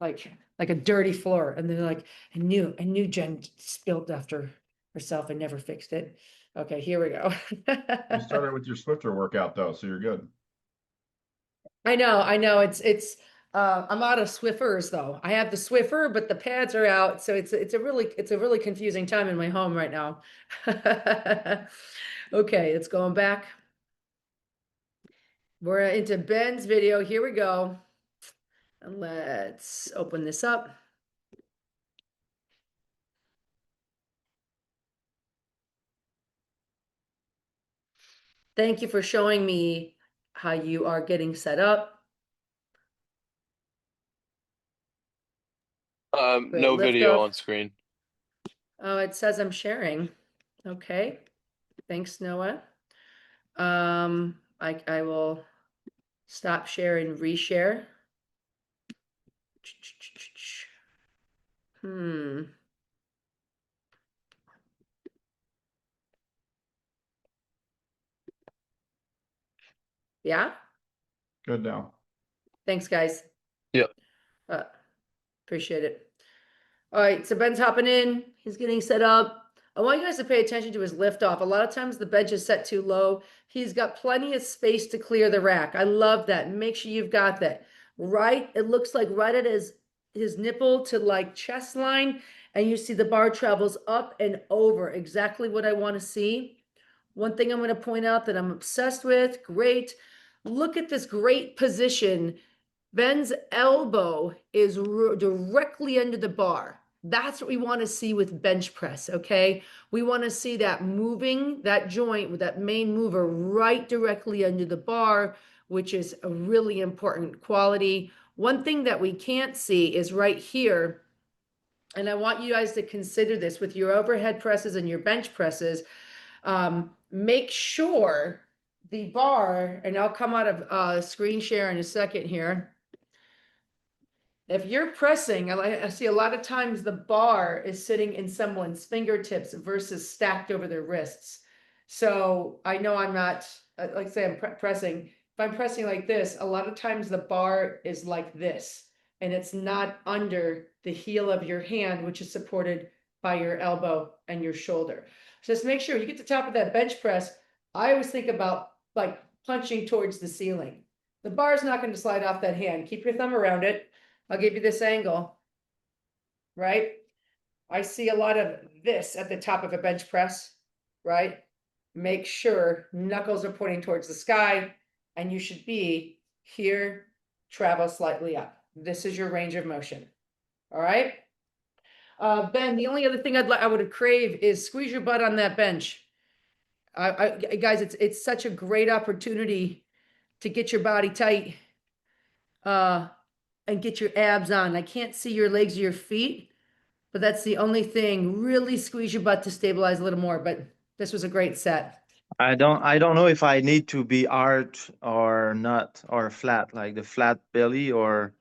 [SPEAKER 2] like a dirty floor. And they're like, I knew Jen spilled after herself and never fixed it. Okay, here we go.
[SPEAKER 4] You started with your Swifter workout though, so you're good.
[SPEAKER 2] I know. I'm out of Swiffers though. I have the Swiffer, but the pads are out. So it's a really confusing time in my home right now. Okay, it's going back. We're into Ben's video. Here we go. And let's open this up. Thank you for showing me how you are getting set up.
[SPEAKER 1] No
[SPEAKER 2] lift
[SPEAKER 1] video
[SPEAKER 2] off.
[SPEAKER 1] on screen.
[SPEAKER 2] Oh, it says I'm sharing. Okay. Thanks, Noah. I will stop share and reshare. Yeah.
[SPEAKER 4] Good now.
[SPEAKER 2] Thanks, guys.
[SPEAKER 1] Yep.
[SPEAKER 2] Appreciate it. All right, so Ben's hopping in. He's getting set up. I want you guys to pay attention to his lift off. A lot of times the bench is set too low. He's got plenty of space to clear the rack. I love that. Make sure you've got that. Right, it looks like right at his nipple to like chest line, and you see the bar travels up and over. Exactly what I want to see. One thing I'm going to point out that I'm obsessed with, great. Look at this great position. Ben's elbow is directly under the bar. That's what we want to see with bench press, okay? We want to see that moving, that joint with that main mover right directly under the bar, which is a really important quality. One thing that we can't see is right here, and I want you guys to consider this with your overhead presses and your bench presses. Make sure the bar, and I'll come out of screen share in a second here. If you're pressing, I see a lot of times the bar is sitting in someone's fingertips versus stacked over their wrists. So I know I'm not, like say I'm pressing, if I'm pressing like this, a lot of times the bar is like this, and it's not under the heel of your hand, which is supported by your elbow and your shoulder. So just make sure you get to the top of that bench press. I always think about like punching towards the ceiling. The bar is not going to slide off that hand. Keep your thumb around it. I'll give you this angle, right? I see a lot of this at the top of a bench press, right? Make sure knuckles are pointing towards the sky, and you should be here, travel slightly up. This is your range of motion, all right? Ben, the only other thing I would crave is squeeze your butt on that bench. Guys, it's such a great opportunity to get your body tight. And get your abs on. I can't see your legs or your feet, but that's the only thing. Really squeeze your butt to stabilize a little more, but this was a great set.
[SPEAKER 14] I don't know if I need to be arch or not, or flat, like the flat belly, or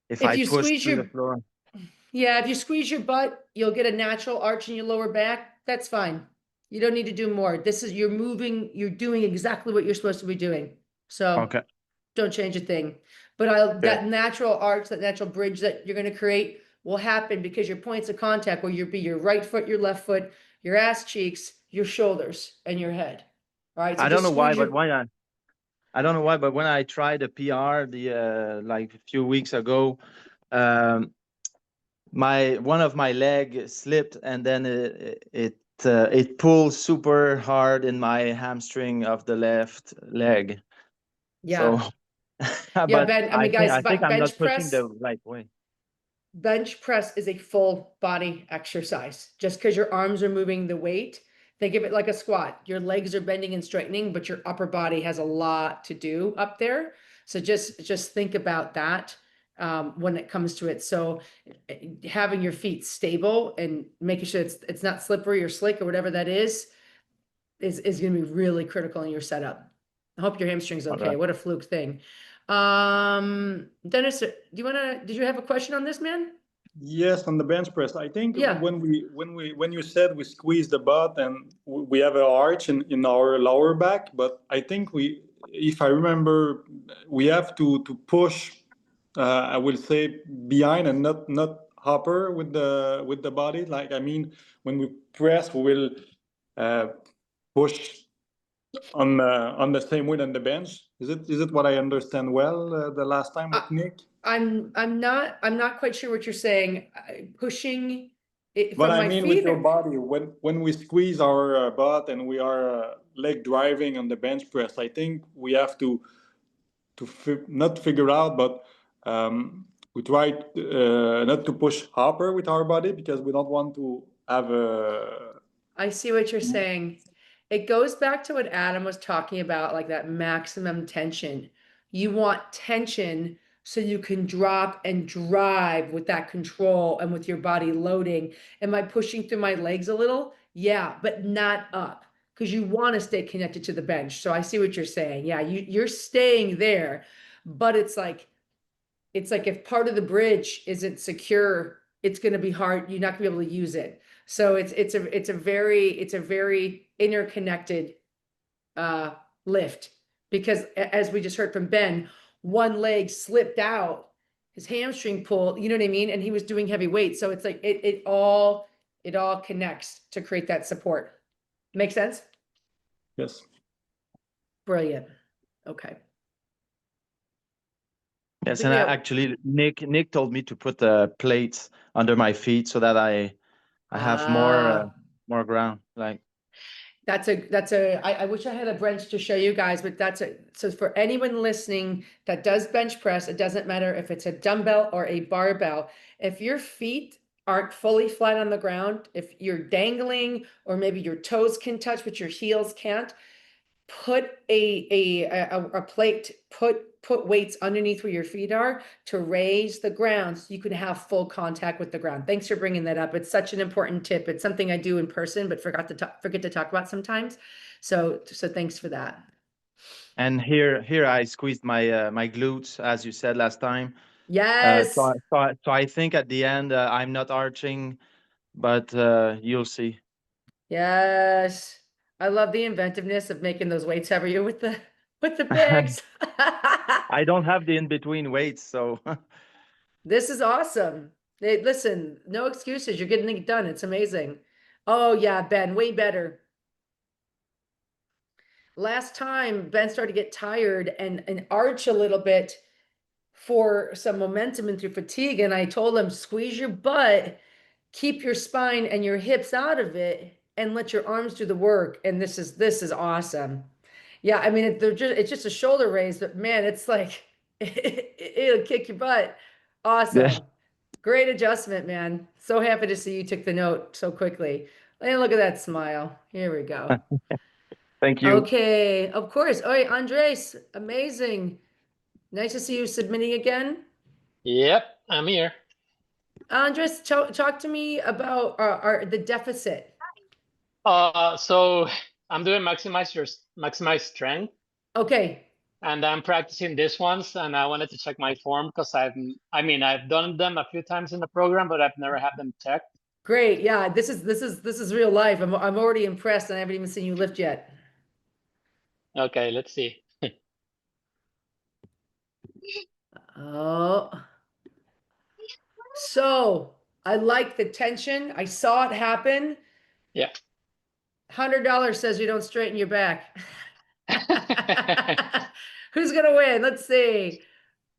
[SPEAKER 14] if I push through the floor.
[SPEAKER 2] Yeah, if you squeeze your butt, you'll get a natural arch in your lower back. That's fine. You don't need to do more. You're moving, you're doing exactly what you're supposed to be doing. So
[SPEAKER 14] okay.
[SPEAKER 2] Don't change a thing. But that natural arch, that natural bridge that you're going to create will happen because your points of contact will be your right foot, your left foot, your ass cheeks, your shoulders, and your head. All right. So
[SPEAKER 14] I don't know why, but I don't know why, but when I tried the PR like a few weeks ago, one of my leg slipped, and then it pulled super hard in my hamstring of the left leg.
[SPEAKER 2] Yeah.
[SPEAKER 14] So,
[SPEAKER 2] Yeah,
[SPEAKER 14] but
[SPEAKER 2] Ben, I mean, guys,
[SPEAKER 14] I think I'm
[SPEAKER 2] bench
[SPEAKER 14] not pushing
[SPEAKER 2] press,
[SPEAKER 14] the right way.
[SPEAKER 2] bench press is a full body exercise. Just because your arms are moving the weight, think of it like a squat. Your legs are bending and straightening, but your upper body has a lot to do up there. So just think about that when it comes to it. So having your feet stable and making sure it's not slippery or slick or whatever that is going to be really critical in your setup. I hope your hamstring's okay. What a fluke thing. Dennis, did you have a question on this, man?
[SPEAKER 13] Yes, on the bench press. I think
[SPEAKER 2] Yeah.
[SPEAKER 13] when you said we squeeze the butt and we have an arch in our lower back, but I think if I remember, we have to push. I will say behind and not upper with the body. Like, I mean, when we press, we will push on the same weight on the bench. Is it what I understand well the last time with Nick?
[SPEAKER 2] I'm not quite sure what you're saying. Pushing it
[SPEAKER 13] But
[SPEAKER 2] from
[SPEAKER 13] I
[SPEAKER 2] my
[SPEAKER 13] mean,
[SPEAKER 2] feet.
[SPEAKER 13] with your body, when we squeeze our butt and we are leg driving on the bench press, I think we have to not figure out, but we try not to push upper with our body because we don't want to have a.
[SPEAKER 2] I see what you're saying. It goes back to what Adam was talking about, like that maximum tension. You want tension so you can drop and drive with that control and with your body loading. Am I pushing through my legs a little? Yeah, but not up because you want to stay connected to the bench. So I see what you're saying. Yeah, you're staying there, but it's like if part of the bridge isn't secure, it's going to be hard. You're not going to be able to use it. So it's a very interconnected lift, because as we just heard from Ben, one leg slipped out, his hamstring pulled, you know what I mean? And he was doing heavy weight. So it's like it all connects to create that support. Make sense?
[SPEAKER 13] Yes.
[SPEAKER 2] Brilliant. Okay.
[SPEAKER 14] Yes, and actually, Nick told me to put the plates under my feet so that I have more ground. Like
[SPEAKER 2] I wish I had a bench to show you guys, but so for anyone listening that does bench press, it doesn't matter if it's a dumbbell or a barbell. If your feet aren't fully flat on the ground, if you're dangling or maybe your toes can touch but your heels can't, put a plate, put weights underneath where your feet are to raise the ground so you can have full contact with the ground. Thanks for bringing that up. It's such an important tip. It's something I do in person, but forget to talk about sometimes. So thanks for that.
[SPEAKER 14] And here I squeezed my my glutes, as you said last time.
[SPEAKER 2] Yes.
[SPEAKER 14] So I think at the end I'm not arching, but you'll see.
[SPEAKER 2] Yes. I love the inventiveness of making those weights heavier with the bags.
[SPEAKER 14] I don't have the in-between weights, so
[SPEAKER 2] this is awesome. Hey, listen, no excuses. You're getting it done. It's amazing. Oh yeah, Ben, way better. Last time Ben started to get tired and arch a little bit for some momentum and through fatigue. And I told him, squeeze your butt, keep your spine and your hips out of it, and let your arms do the work. And this is awesome. Yeah, I mean, it's just a shoulder raise, but man, it's like it'll kick your butt. Awesome.
[SPEAKER 14] Yeah.
[SPEAKER 2] Great adjustment, man. So happy to see you took the note so quickly. And look at that smile. Here we go.
[SPEAKER 14] Thank you.
[SPEAKER 2] Okay, of course. All right, Andres, amazing. Nice to see you submitting again.
[SPEAKER 15] Yep, I'm here.
[SPEAKER 2] Andres, talk to me about the deficit.
[SPEAKER 15] So I'm doing maximize strength.
[SPEAKER 2] Okay.
[SPEAKER 15] And I'm practicing this ones, and I wanted to check my form because I've done them a few times in the program, but I've never had them checked.
[SPEAKER 2] Great. Yeah, this is real life. I'm already impressed, and I haven't even seen you lift yet.
[SPEAKER 15] Okay, let's see.
[SPEAKER 2] Oh. So I like the tension. I saw it happen.
[SPEAKER 15] Yeah.
[SPEAKER 2] $100 says you don't straighten your back. Who's gonna win? Let's see.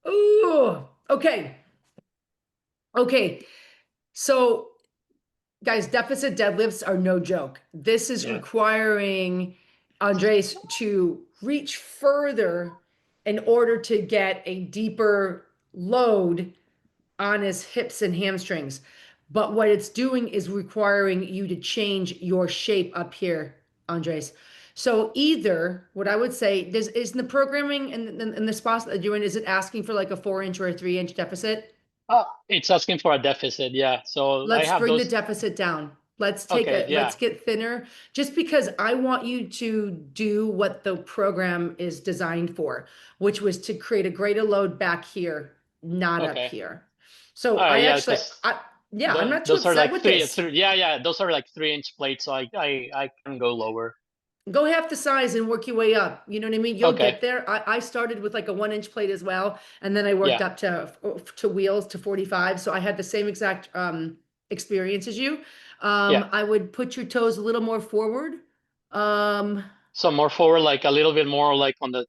[SPEAKER 2] Ooh, okay. Okay. So guys, deficit deadlifts are no joke. This is requiring Andres to reach further in order to get a deeper load on his hips and hamstrings. But what it's doing is requiring you to change your shape up here, Andres. So either what I would say is the programming and the spots that you're doing, is it asking for like a 4-inch or a 3-inch deficit?
[SPEAKER 15] Oh, it's asking for a deficit, yeah. So I
[SPEAKER 2] Let's
[SPEAKER 15] have
[SPEAKER 2] bring the
[SPEAKER 15] those.
[SPEAKER 2] deficit down. Let's
[SPEAKER 15] Okay, yeah.
[SPEAKER 2] let's get thinner, just because I want you to do what the program is designed for, which was to create a greater load back here, not up
[SPEAKER 15] Okay.
[SPEAKER 2] here. So
[SPEAKER 15] All right,
[SPEAKER 2] I
[SPEAKER 15] yeah,
[SPEAKER 2] actually,
[SPEAKER 15] because
[SPEAKER 2] I'm not too
[SPEAKER 15] those are
[SPEAKER 2] upset
[SPEAKER 15] like
[SPEAKER 2] with
[SPEAKER 15] three,
[SPEAKER 2] this.
[SPEAKER 15] yeah, those are like 3-inch plates, so I can go lower.
[SPEAKER 2] Go half the size and work your way up. You know what I mean? You'll
[SPEAKER 15] Okay.
[SPEAKER 2] get there. I started with like a 1-inch plate as well, and then I worked
[SPEAKER 15] Yeah.
[SPEAKER 2] up to wheels to 45. So I had the same exact experience as you.
[SPEAKER 15] Yeah.
[SPEAKER 2] I would put your toes a little more forward.
[SPEAKER 15] So more forward, like a little bit more like on the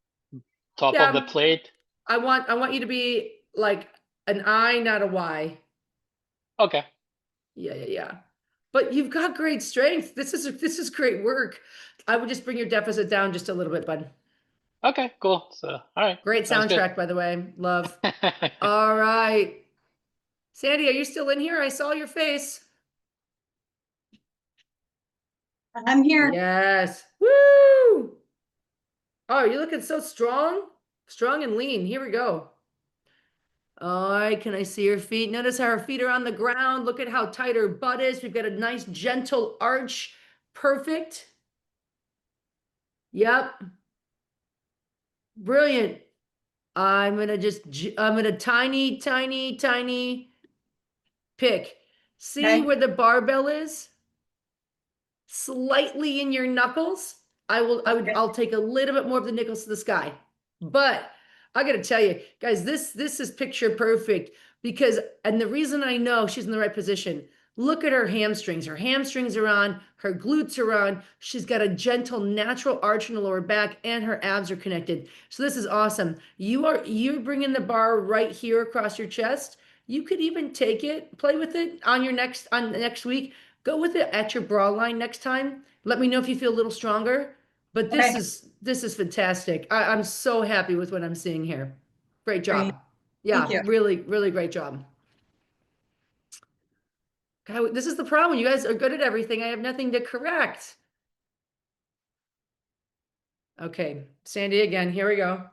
[SPEAKER 15] top of the
[SPEAKER 2] Yeah,
[SPEAKER 15] plate.
[SPEAKER 2] I want you to be like an I, not a Y.
[SPEAKER 15] Okay.
[SPEAKER 2] Yeah. But you've got great strength. This is great work. I would just bring your deficit down just a little bit, bud.
[SPEAKER 15] Okay, cool. So, all right.
[SPEAKER 2] Great
[SPEAKER 15] Sounds good.
[SPEAKER 2] soundtrack, by the way. Love. All right. Sandy, are you still in here? I saw your face.
[SPEAKER 16] I'm here.
[SPEAKER 2] Yes. Woo! Oh, you're looking so strong. Strong and lean. Here we go. All right, can I see her feet? Notice how her feet are on the ground. Look at how tight her butt is. We've got a nice gentle arch. Perfect. Yep. Brilliant. I'm gonna tiny pick. See
[SPEAKER 16] Okay.
[SPEAKER 2] where the barbell is? Slightly in your knuckles. I'll take a little bit more of the nickels to the sky. But I gotta tell you, guys, this is picture perfect because, and the reason I know she's in the right position, look at her hamstrings. Her hamstrings are on, her glutes are on, she's got a gentle natural arch in the lower back, and her abs are connected. So this is awesome. You're bringing the bar right here across your chest. You could even take it, play with it on next week. Go with it at your bra line next time. Let me know if you feel a little stronger. But
[SPEAKER 16] Okay.
[SPEAKER 2] this is fantastic. I'm so happy with what I'm seeing here. Great job.
[SPEAKER 16] Great.
[SPEAKER 2] Yeah,
[SPEAKER 16] Thank you.
[SPEAKER 2] really great job. God, this is the problem. You guys are good at everything. I have nothing to correct. Okay, Sandy again. Here we go.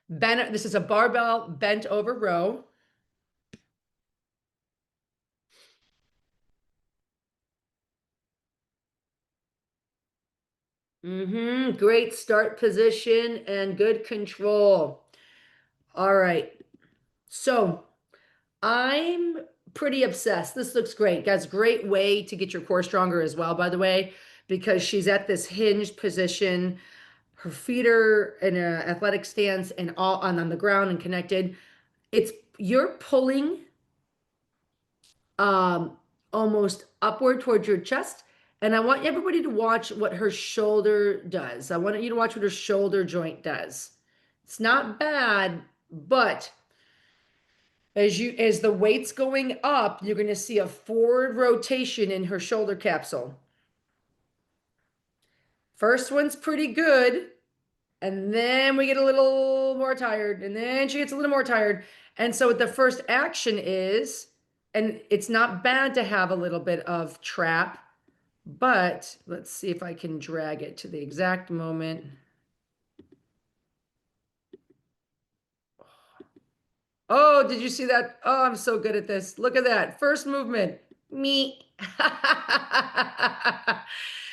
[SPEAKER 2] This is a barbell bent over row. Great start position and good control. All right. So I'm pretty obsessed. This looks great. Guys, great way to get your core stronger as well, by the way, because she's at this hinged position. Her feet are in an athletic stance and all on the ground and connected. You're pulling almost upward towards your chest. And I want everybody to watch what her shoulder does. I want you to watch what her shoulder joint does. It's not bad, but as the weight's going up, you're going to see a forward rotation in her shoulder capsule. First one's pretty good, and then we get a little more tired, and then she gets a little more tired. And so what the first action is, and it's not bad to have a little bit of trap, but let's see if I can drag it to the exact moment. Oh, did you see that? Oh, I'm so good at this. Look at that. First movement. Me.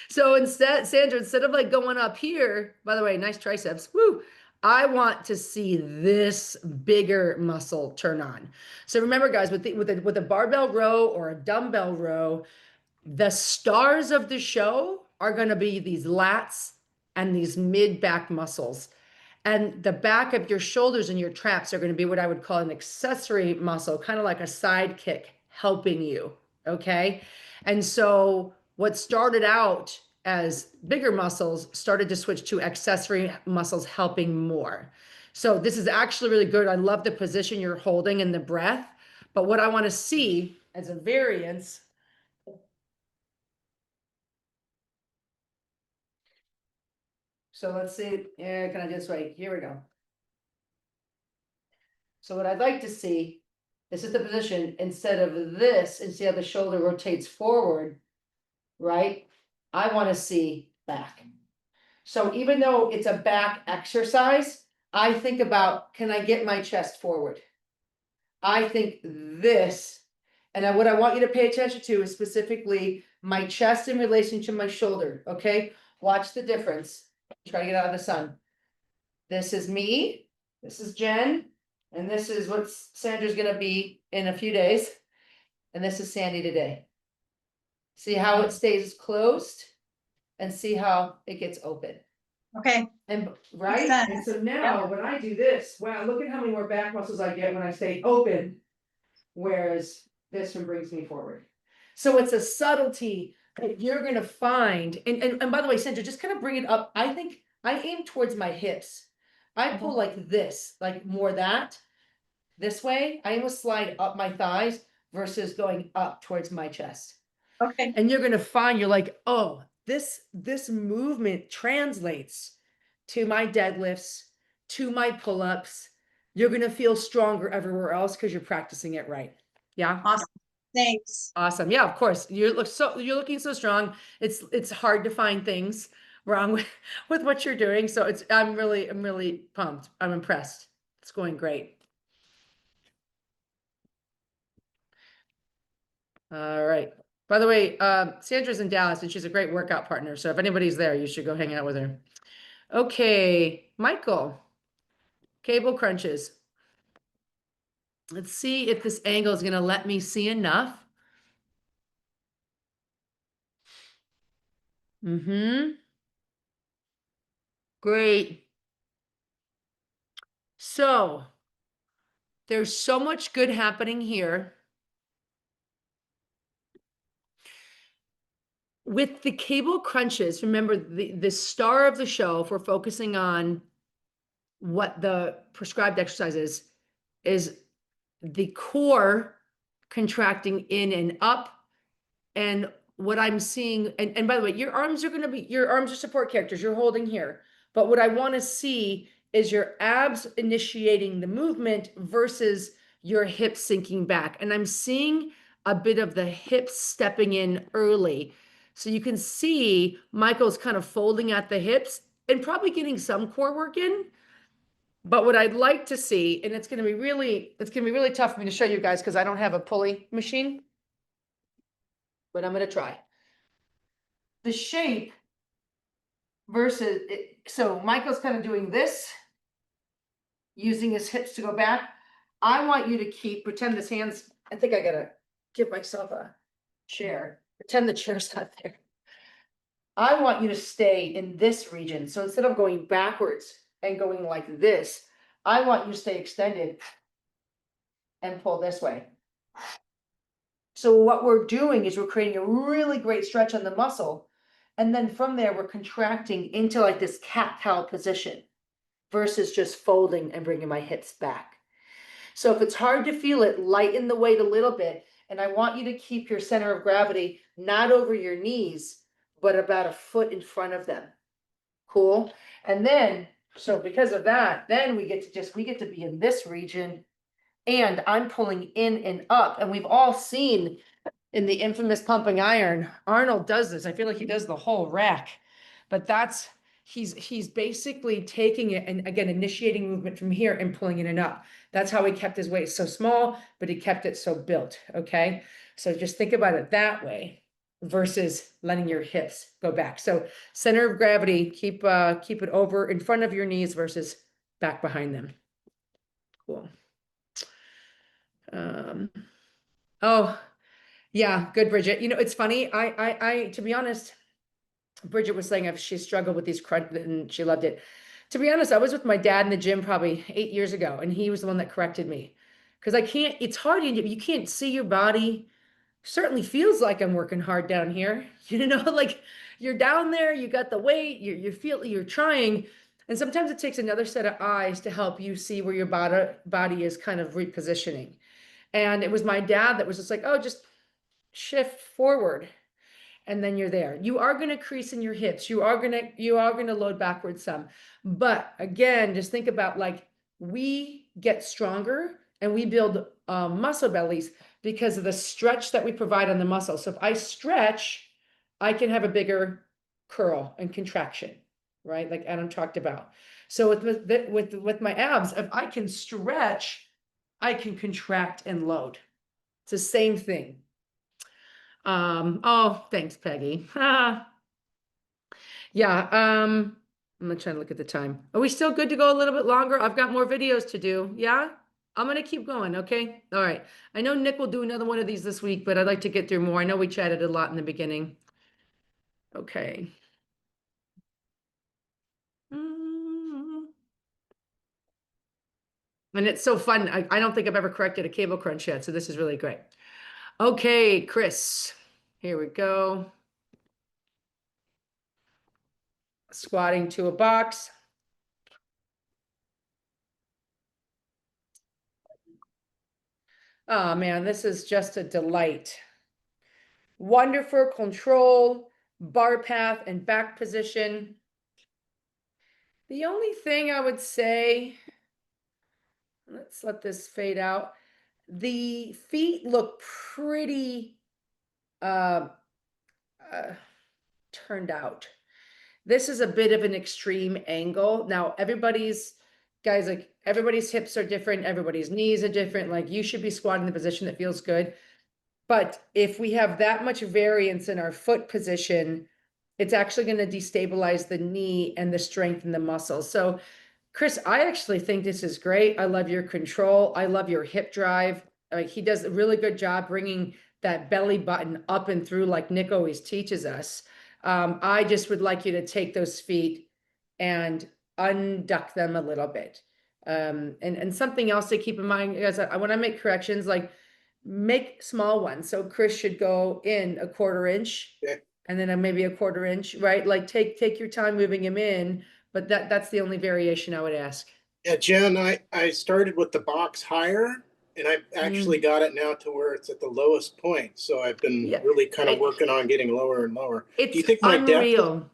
[SPEAKER 2] So instead, Sandra, instead of like going up here, by the way, nice triceps. Woo. I want to see this bigger muscle turn on. So remember, guys, with a barbell row or a dumbbell row, the stars of the show are going to be these lats and these mid back muscles. And the back of your shoulders and your traps are going to be what I would call an accessory muscle, kind of like a sidekick helping you. Okay. And so what started out as bigger muscles started to switch to accessory muscles helping more. So this is actually really good. I love the position you're holding and the breath. But what I want to see as a variance. So let's see. Yeah, can I just wait? Here we go. So what I'd like to see, this is the position, instead of this, and see how the shoulder rotates forward, right? I want to see back. So even though it's a back exercise, I think about, can I get my chest forward? I think this, and what I want you to pay attention to is specifically my chest in relation to my shoulder, okay? Watch the difference. Try to get out of the sun. This is me, this is Jen, and this is what Sandra's gonna be in a few days. And this is Sandy today. See how it stays closed and see how it gets open.
[SPEAKER 16] Okay.
[SPEAKER 2] And right? And so now when I do this, wow, look at how many more back muscles I get when I stay open. Whereas this one brings me forward. So it's a subtlety that you're gonna find. And by the way, Sandra, just kind of bring it up. I think I aim towards my hips. I pull like this, like more that. This way, I almost slide up my thighs versus going up towards my chest.
[SPEAKER 16] Okay.
[SPEAKER 2] And you're gonna find you're like, oh, this movement translates to my deadlifts, to my pull-ups. You're gonna feel stronger everywhere else because you're practicing it right. Yeah.
[SPEAKER 16] Awesome. Thanks.
[SPEAKER 2] Awesome. Yeah, of course. You're looking so strong. It's hard to find things wrong with what you're doing. So I'm really pumped. I'm impressed. It's going great. All right. By the way, Sandra's in Dallas and she's a great workout partner. So if anybody's there, you should go hang out with her. Okay, Michael. Cable crunches. Let's see if this angle is going to let me see enough. Great. So there's so much good happening here. With the cable crunches, remember the star of the show, if we're focusing on what the prescribed exercise is the core contracting in and up. And what I'm seeing, and by the way, your arms are support characters you're holding here. But what I want to see is your abs initiating the movement versus your hips sinking back. And I'm seeing a bit of the hips stepping in early. So you can see Michael's kind of folding at the hips and probably getting some core work in. But what I'd like to see, and it's going to be really tough for me to show you guys because I don't have a pulley machine, but I'm going to try. The shape versus, so Michael's kind of doing this, using his hips to go back. I want you to pretend this hand's, I think I got to give myself a chair. Pretend the chair's not there. I want you to stay in this region. So instead of going backwards and going like this, I want you to stay extended and pull this way. So what we're doing is we're creating a really great stretch on the muscle. And then from there, we're contracting into like this cat-cow position versus just folding and bringing my hips back. So if it's hard to feel it, lighten the weight a little bit. And I want you to keep your center of gravity not over your knees, but about a foot in front of them. Cool. And then, so because of that, then we get to be in this region and I'm pulling in and up. And we've all seen in the infamous pumping iron, Arnold does this. I feel like he does the whole rack, but he's basically taking it and again, initiating movement from here and pulling it in up. That's how he kept his weight so small, but he kept it so built. Okay. So just think about it that way versus letting your hips go back. So center of gravity, keep it over in front of your knees versus back behind them. Cool. Oh yeah, good, Bridget. You know, it's funny. I to be honest, Bridget was saying if she struggled with these crunch and she loved it. To be honest, I was with my dad in the gym probably 8 years ago, and he was the one that corrected me because it's hard. You can't see your body. Certainly feels like I'm working hard down here. You know, like you're down there, you got the weight, you're trying. And sometimes it takes another set of eyes to help you see where your body is kind of repositioning. And it was my dad that was just like, oh, just shift forward. And then you're there. You are going to crease in your hips. You are going to load backwards some. But again, just think about like we get stronger and we build muscle bellies because of the stretch that we provide on the muscle. So if I stretch, I can have a bigger curl and contraction, right? Like Adam talked about. So with my abs, if I can stretch, I can contract and load. It's the same thing. Oh, thanks, Peggy. Yeah, I'm gonna try to look at the time. Are we still good to go a little bit longer? I've got more videos to do. Yeah? I'm gonna keep going, okay? All right. I know Nick will do another one of these this week, but I'd like to get through more. I know we chatted a lot in the beginning. Okay. And it's so fun. I don't think I've ever corrected a cable crunch yet, so this is really great. Okay, Chris, here we go. Squatting to a box. Oh man, this is just a delight. Wonderful control, bar path, and back position. The only thing I would say, let's let this fade out. The feet look pretty turned out. This is a bit of an extreme angle. Now, everybody's hips are different. Everybody's knees are different. Like you should be squatting in the position that feels good. But if we have that much variance in our foot position, it's actually going to destabilize the knee and the strength in the muscles. So, Chris, I actually think this is great. I love your control. I love your hip drive. He does a really good job bringing that belly button up and through like Nick always teaches us. I just would like you to take those feet and unduck them a little bit. And something else to keep in mind, guys, when I make corrections, like make small ones. So Chris should go in a 1/4 inch and then maybe a 1/4 inch, right? Like take your time moving him in, but that's the only variation I would ask.
[SPEAKER 17] Yeah, Jen, I started with the box higher and I've actually got it now to where it's at the lowest point. So I've been really kind of working on getting lower and lower.
[SPEAKER 2] It's
[SPEAKER 17] do you think my
[SPEAKER 2] unreal.
[SPEAKER 17] depth?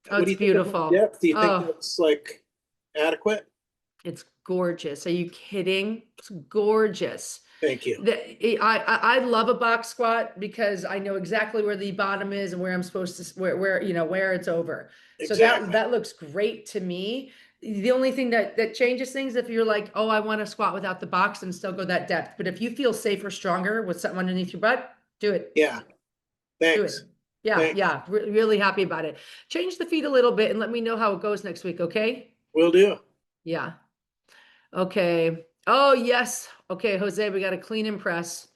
[SPEAKER 2] Oh, it's beautiful.
[SPEAKER 17] Depth? Do you think that's like adequate?
[SPEAKER 2] It's gorgeous. Are you kidding? It's gorgeous.
[SPEAKER 17] Thank you.
[SPEAKER 2] I love a box squat because I know exactly where the bottom is and where I'm supposed to where it's over.
[SPEAKER 17] Exactly.
[SPEAKER 2] So that looks great to me. The only thing that changes things if you're like, oh, I want to squat without the box and still go that depth. But if you feel safer, stronger with something underneath your butt, do it.
[SPEAKER 17] Yeah. Thanks.
[SPEAKER 2] Do it. Yeah,
[SPEAKER 17] Thanks.
[SPEAKER 2] yeah. Really happy about it. Change the feet a little bit and let me know how it goes next week, okay?
[SPEAKER 17] Will do.
[SPEAKER 2] Yeah. Okay. Oh, yes. Okay, Jose, we got to clean and press.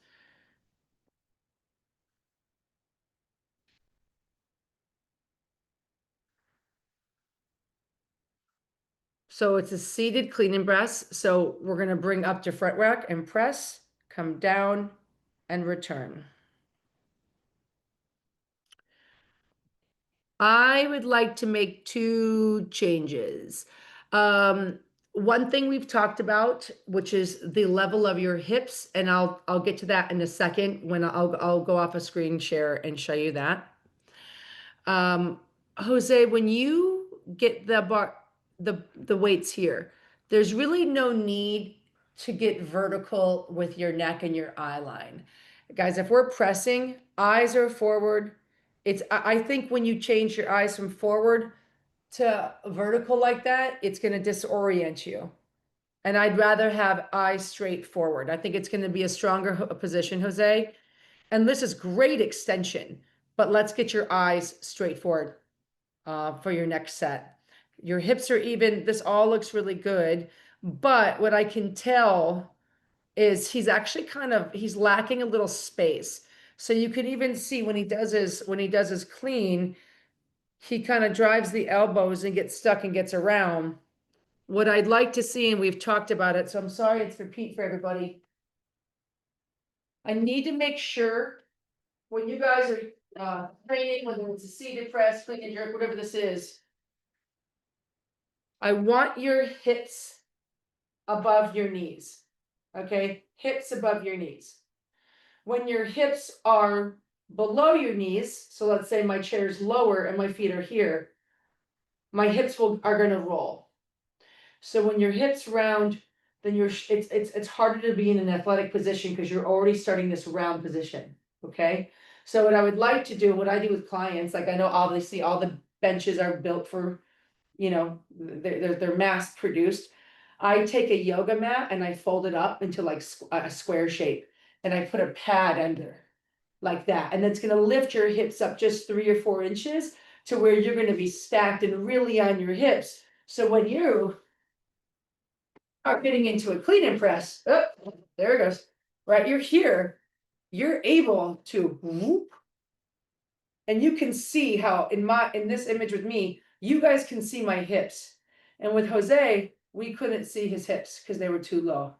[SPEAKER 2] So it's a seated clean and press. So we're going to bring up to front rack and press, come down and return. I would like to make 2 changes. One thing we've talked about, which is the level of your hips, and I'll get to that in a second when I'll go off a screen share and show you that. Jose, when you get the weights here, there's really no need to get vertical with your neck and your eye line. Guys, if we're pressing, eyes are forward. I think when you change your eyes from forward to vertical like that, it's going to disorient you. And I'd rather have eyes straight forward. I think it's going to be a stronger position, Jose. And this is great extension, but let's get your eyes straight forward for your next set. Your hips are even. This all looks really good. But what I can tell is he's actually he's lacking a little space. So you can even see when he does his clean, he kind of drives the elbows and gets stuck and gets around. What I'd like to see, and we've talked about it, so I'm sorry it's repeat for everybody. I need to make sure when you guys are training, whether it's a seated press, clean and jerk, whatever this is, I want your hips above your knees. Okay, hips above your knees. When your hips are below your knees, so let's say my chair is lower and my feet are here, my hips are going to roll. So when your hips round then it's harder to be in an athletic position because you're already starting this round position. Okay. So what I would like to do, what I do with clients, like I know obviously all the benches are built for, they're mass produced. I take a yoga mat and I fold it up into like a square shape and I put a pad under like that. And that's going to lift your hips up just 3 or 4 inches to where you're going to be stacked and really on your hips. So when you are getting into a clean and press, oh, there it goes, right? You're here, you're able to whoop, and you can see how in this image with me, you guys can see my hips. And with Jose, we couldn't see his hips because they were too low.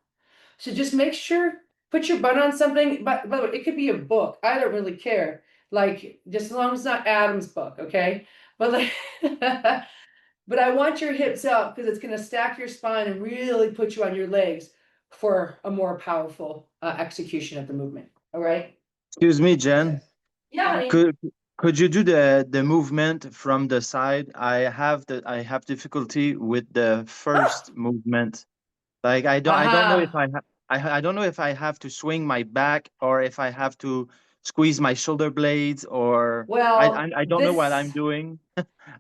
[SPEAKER 2] So just make sure, put your butt on something, but by the way, it could be a book. I don't really care. Like, just as long as it's not Adam's book, okay? But like, but I want your hips up because it's going to stack your spine and really put you on your legs for a more powerful execution of the movement. All right?
[SPEAKER 14] Excuse me, Jen.
[SPEAKER 2] Yeah, honey.
[SPEAKER 14] Could you do the movement from the side? I have difficulty with the first movement. Like I don't know if I don't know if I have to swing my back or if I have to squeeze my shoulder blades or
[SPEAKER 2] Well,
[SPEAKER 14] I don't know what I'm doing.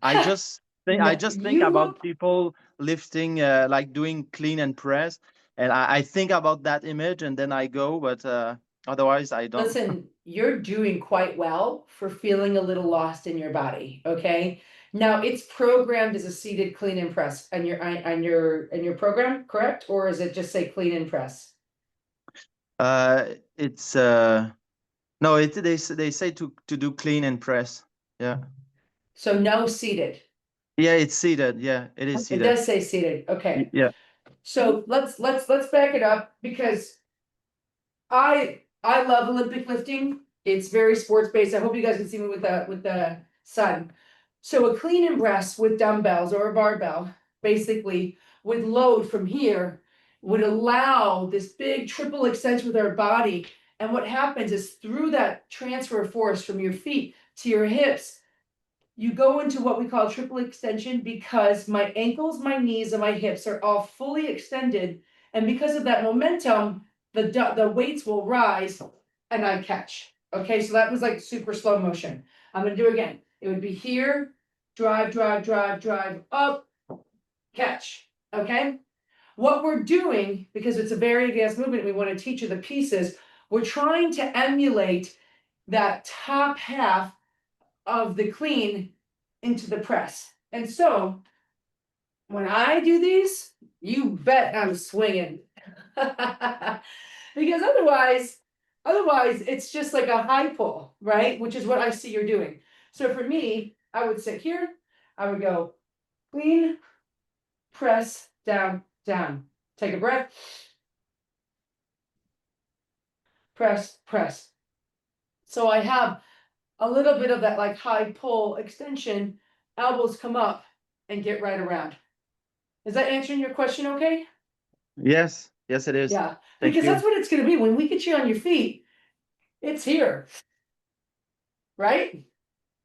[SPEAKER 14] I just think about people lifting like doing clean and press, and I think about that image and then I go, but otherwise I don't.
[SPEAKER 2] Listen, you're doing quite well for feeling a little lost in your body, okay? Now it's programmed as a seated clean and press on your program, correct? Or is it just say clean and press?
[SPEAKER 14] It's no, they say to do clean and press. Yeah.
[SPEAKER 2] So no seated.
[SPEAKER 14] Yeah, it's seated. Yeah, it is
[SPEAKER 2] It
[SPEAKER 14] seated.
[SPEAKER 2] does say seated. Okay.
[SPEAKER 14] Yeah.
[SPEAKER 2] So let's back it up because I love Olympic lifting. It's very sports based. I hope you guys can see me with the sun. So a clean and press with dumbbells or a barbell, basically with load from here, would allow this big triple extension with our body. And what happens is through that transfer of force from your feet to your hips, you go into what we call triple extension because my ankles, my knees, and my hips are all fully extended. And because of that momentum, the weights will rise and I catch. Okay, so that was like super slow motion. I'm gonna do it again. It would be here, drive, drive, drive, drive, up, catch. Okay. What we're doing, because it's a very advanced movement, we want to teach you the pieces. We're trying to emulate that top half of the clean into the press. And so when I do these, you bet I'm swinging. Because otherwise it's just like a high pull, right? Which is what I see you're doing. So for me, I would sit here, I would go clean, press, down, down. Take a breath. Press, press. So I have a little bit of that like high pull extension, elbows come up and get right around. Is that answering your question okay?
[SPEAKER 14] Yes, yes, it is.
[SPEAKER 2] Yeah,
[SPEAKER 14] Thank
[SPEAKER 2] because
[SPEAKER 14] you.
[SPEAKER 2] that's what it's going to be. When we get you on your feet, it's here, right?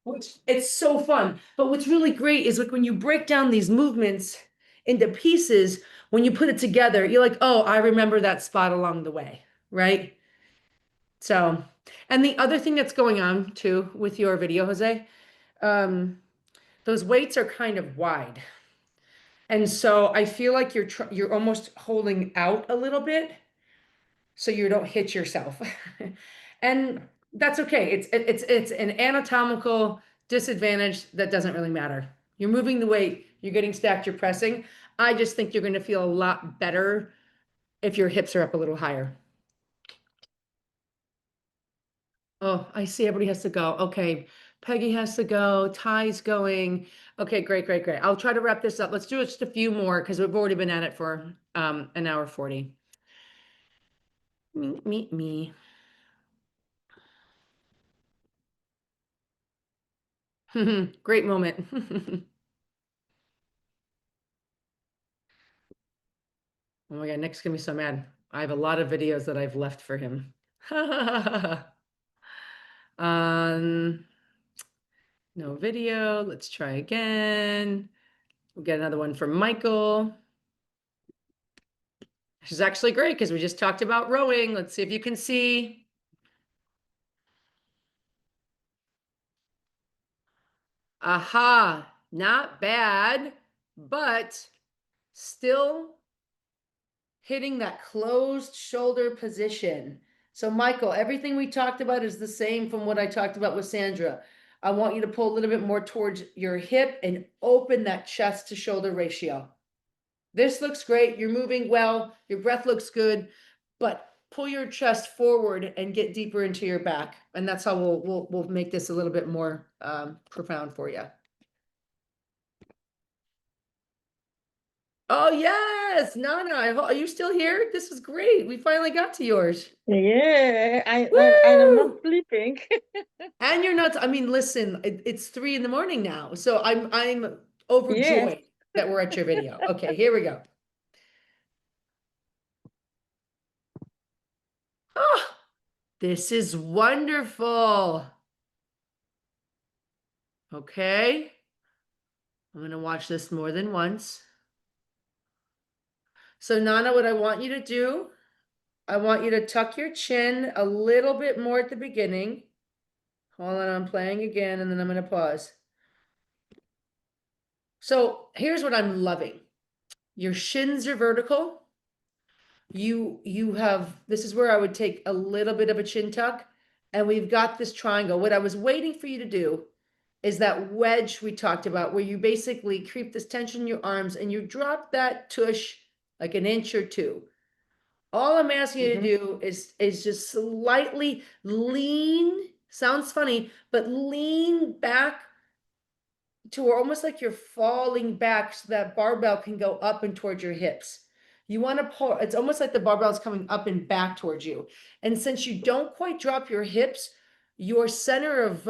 [SPEAKER 2] Which it's so fun. But what's really great is like when you break down these movements into pieces, when you put it together, you're like, oh, I remember that spot along the way, right? So, and the other thing that's going on too with your video, Jose, those weights are kind of wide. And so I feel like you're almost holding out a little bit so you don't hit yourself. And that's okay. It's an anatomical disadvantage that doesn't really matter. You're moving the weight, you're getting stacked, you're pressing. I just think you're going to feel a lot better if your hips are up a little higher. Oh, I see everybody has to go. Okay. Peggy has to go. Ty's going. Okay, great, great, great. I'll try to wrap this up. Let's do just a few more because we've already been at it for an hour 40. Me. Great moment. Oh my God, Nick's gonna be so mad. I have a lot of videos that I've left for him. No video. Let's try again. We'll get another one from Michael. This is actually great because we just talked about rowing. Let's see if you can see. Aha, not bad, but still hitting that closed shoulder position. So Michael, everything we talked about is the same from what I talked about with Sandra. I want you to pull a little bit more towards your hip and open that chest to shoulder ratio. This looks great. You're moving well. Your breath looks good, but pull your chest forward and get deeper into your back. And that's how we'll make this a little bit more profound for you. Oh yes, Nana, are you still here? This is great. We finally got to yours.
[SPEAKER 3] Yeah, I'm not sleeping.
[SPEAKER 2] And you're not, I mean, listen, it's 3 a.m. now. So I'm overjoyed that we're at your video. Okay, here we go. Oh, this is wonderful. Okay. I'm going to watch this more than once. So Nana, what I want you to do, I want you to tuck your chin a little bit more at the beginning. Hold on, I'm playing again, and then I'm going to pause. So here's what I'm loving. Your shins are vertical. You have, this is where I would take a little bit of a chin tuck, and we've got this triangle. What I was waiting for you to do is that wedge we talked about, where you basically creep this tension in your arms and you drop that tush like an inch or two. All I'm asking you to do is just slightly lean, sounds funny, but lean back to where almost like you're falling back so that barbell can go up and towards your hips. You want to pull, it's almost like the barbell is coming up and back towards you. And since you don't quite drop your hips, your center of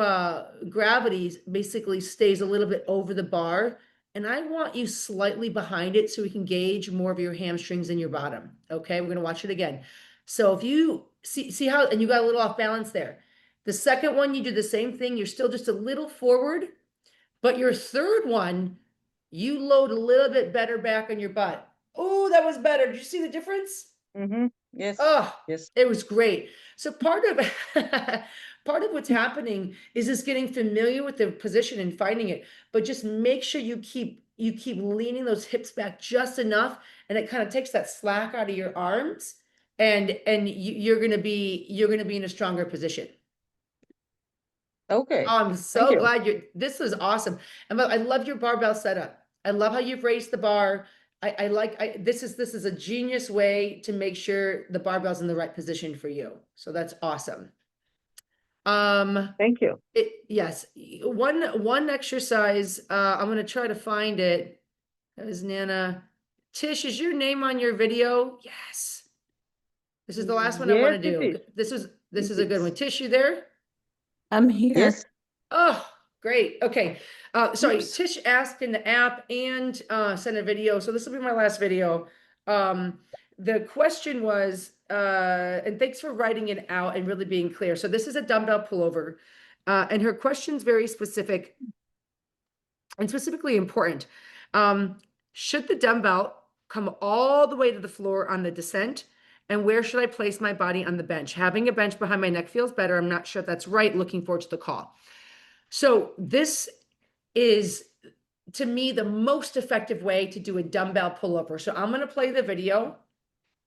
[SPEAKER 2] gravity basically stays a little bit over the bar. And I want you slightly behind it so we can gauge more of your hamstrings in your bottom. Okay, we're going to watch it again. So if you see how, and you got a little off balance there. The second one, you do the same thing. You're still just a little forward. But your third one, you load a little bit better back on your butt. Oh, that was better. Did you see the difference?
[SPEAKER 3] Yes.
[SPEAKER 2] Oh,
[SPEAKER 3] yes.
[SPEAKER 2] It was great. So part of part of what's happening is just getting familiar with the position and finding it. But just make sure you keep leaning those hips back just enough, and it kind of takes that slack out of your arms, and you're gonna be in a stronger position.
[SPEAKER 3] Okay.
[SPEAKER 2] Oh, I'm so glad this is awesome. And I love your barbell setup. I love how you've raised the bar. This is a genius way to make sure the barbell's in the right position for you. So that's awesome.
[SPEAKER 3] Thank you.
[SPEAKER 2] Yes. One exercise, I'm going to try to find it. That is Nana. Tish, is your name on your video? Yes. This is the last one I want to do. This is a good one. Tish, you there?
[SPEAKER 3] I'm here. Yes.
[SPEAKER 2] Oh, great. Okay. Sorry, Tish asked in the app and sent a video. So this will be my last video. The question was, and thanks for writing it out and really being clear. So this is a dumbbell pullover. And her question's very specific and specifically important. Should the dumbbell come all the way to the floor on the descent? And where should I place my body on the bench? Having a bench behind my neck feels better. I'm not sure if that's right. Looking forward to the call. So this is, to me, the most effective way to do a dumbbell pullover. So I'm going to play the video,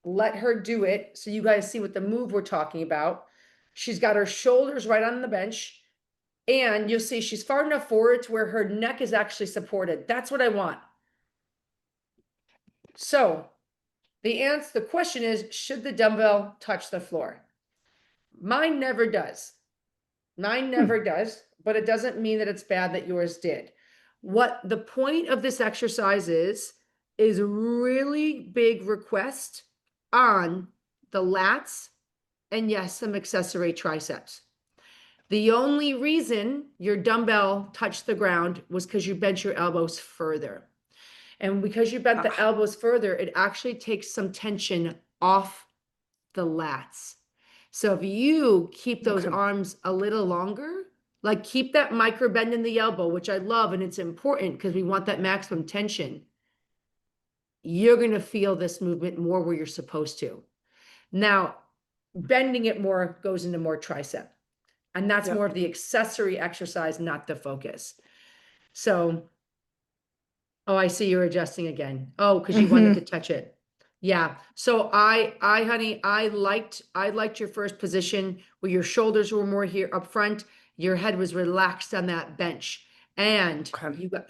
[SPEAKER 2] let her do it so you guys see what the move we're talking about. She's got her shoulders right on the bench, and you'll see she's far enough forward to where her neck is actually supported. That's what I want. So the question is, should the dumbbell touch the floor? Mine never does. Mine never does, but it doesn't mean that it's bad that yours did. What the point of this exercise is a really big request on the lats and yes, some accessory triceps. The only reason your dumbbell touched the ground was because you bent your elbows further. And because you bent the elbows further, it actually takes some tension off the lats. So if you keep those arms a little longer, like keep that micro bend in the elbow, which I love, and it's important because we want that maximum tension. you're going to feel this movement more where you're supposed to. Now, bending it more goes into more tricep. And that's more of the accessory exercise, not the focus. So, oh, I see you're adjusting again. Oh, because you wanted to touch it. Yeah. So honey, I liked your first position where your shoulders were more here up front. Your head was relaxed on that bench. And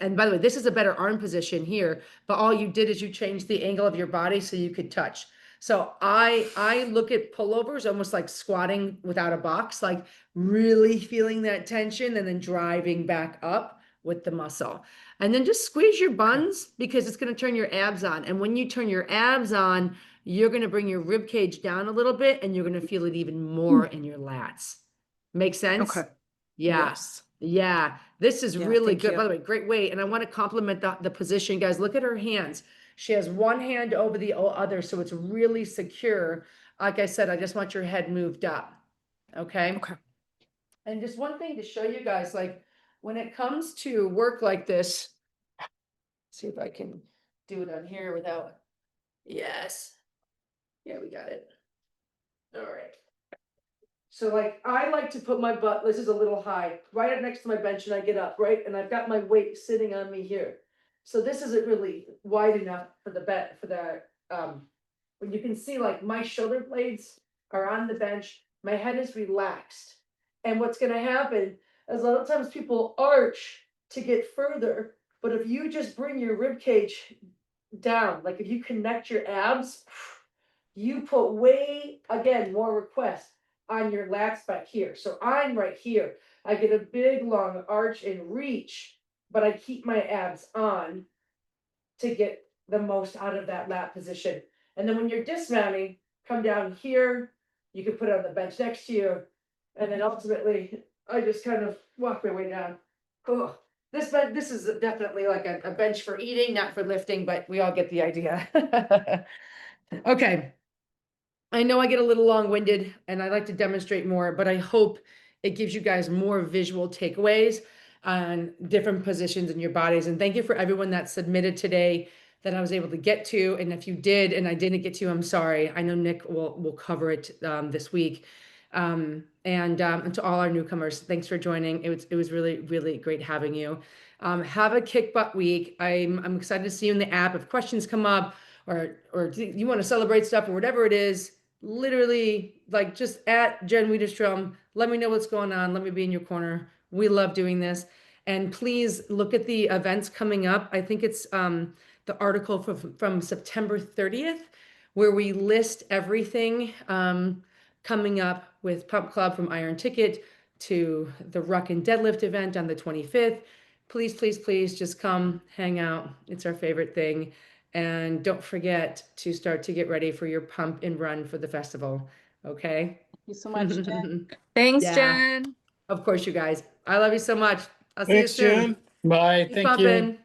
[SPEAKER 2] and by the way, this is a better arm position here, but all you did is you changed the angle of your body so you could touch. So I look at pullovers almost like squatting without a box, like really feeling that tension and then driving back up with the muscle. And then just squeeze your buns because it's going to turn your abs on. And when you turn your abs on, you're going to bring your rib cage down a little bit and you're going to feel it even more in your lats. Make sense?
[SPEAKER 18] Okay.
[SPEAKER 2] Yeah.
[SPEAKER 18] Yes.
[SPEAKER 2] Yeah. This is
[SPEAKER 18] Yeah,
[SPEAKER 2] really
[SPEAKER 18] thank
[SPEAKER 2] good.
[SPEAKER 18] you.
[SPEAKER 2] By the way, great weight. And I want to compliment the position, guys. Look at her hands. She has one hand over the other, so it's really secure. Like I said, I just want your head moved up. Okay.
[SPEAKER 18] Okay.
[SPEAKER 2] And just one thing to show you guys, like when it comes to work like this, see if I can do it on here without, yes. Yeah, we got it. All right. So like, I like to put my butt, this is a little high, right up next to my bench and I get up, right? And I've got my weight sitting on me here. So this isn't really wide enough for the bet, for the, when you can see like my shoulder blades are on the bench, my head is relaxed. And what's gonna happen is a lot of times people arch to get further, but if you just bring your rib cage down, like if you connect your abs, you put way, again, more requests on your lats back here. So I'm right here. I get a big long arch and reach, but I keep my abs on to get the most out of that lat position. And then when you're dismounting, come down here, you can put it on the bench next to you. And then ultimately, I just kind of walk my way down. Oh, this is definitely like a bench for eating, not for lifting, but we all get the idea. Okay. I know I get a little long-winded and I like to demonstrate more, but I hope it gives you guys more visual takeaways on different positions in your bodies. And thank you for everyone that submitted today that I was able to get to. And if you did and I didn't get to, I'm sorry. I know Nick will cover it this week. And to all our newcomers, thanks for joining. It was really, really great having you. Have a kick butt week. I'm excited to see you in the app. If questions come up or you want to celebrate stuff or whatever it is, literally like just at Jen Widerstrom, let me know what's going on. Let me be in your corner. We love doing this. And please look at the events coming up. I think it's the article from September 30th, where we list everything coming up with Pump Club from Iron Ticket to the Ruck and Deadlift event on the 25th. Please, please, please just come hang out. It's our favorite thing. And don't forget to start to get ready for your pump and run for the festival. Okay?
[SPEAKER 3] Thank you so much, Jen.
[SPEAKER 18] Thanks,
[SPEAKER 2] Yeah.
[SPEAKER 18] Jen.
[SPEAKER 2] Of course, you guys. I love you so much. I'll see you
[SPEAKER 17] Thanks,
[SPEAKER 2] soon.
[SPEAKER 17] Jen. Bye.
[SPEAKER 2] Keep
[SPEAKER 17] Thank you.
[SPEAKER 2] pumping.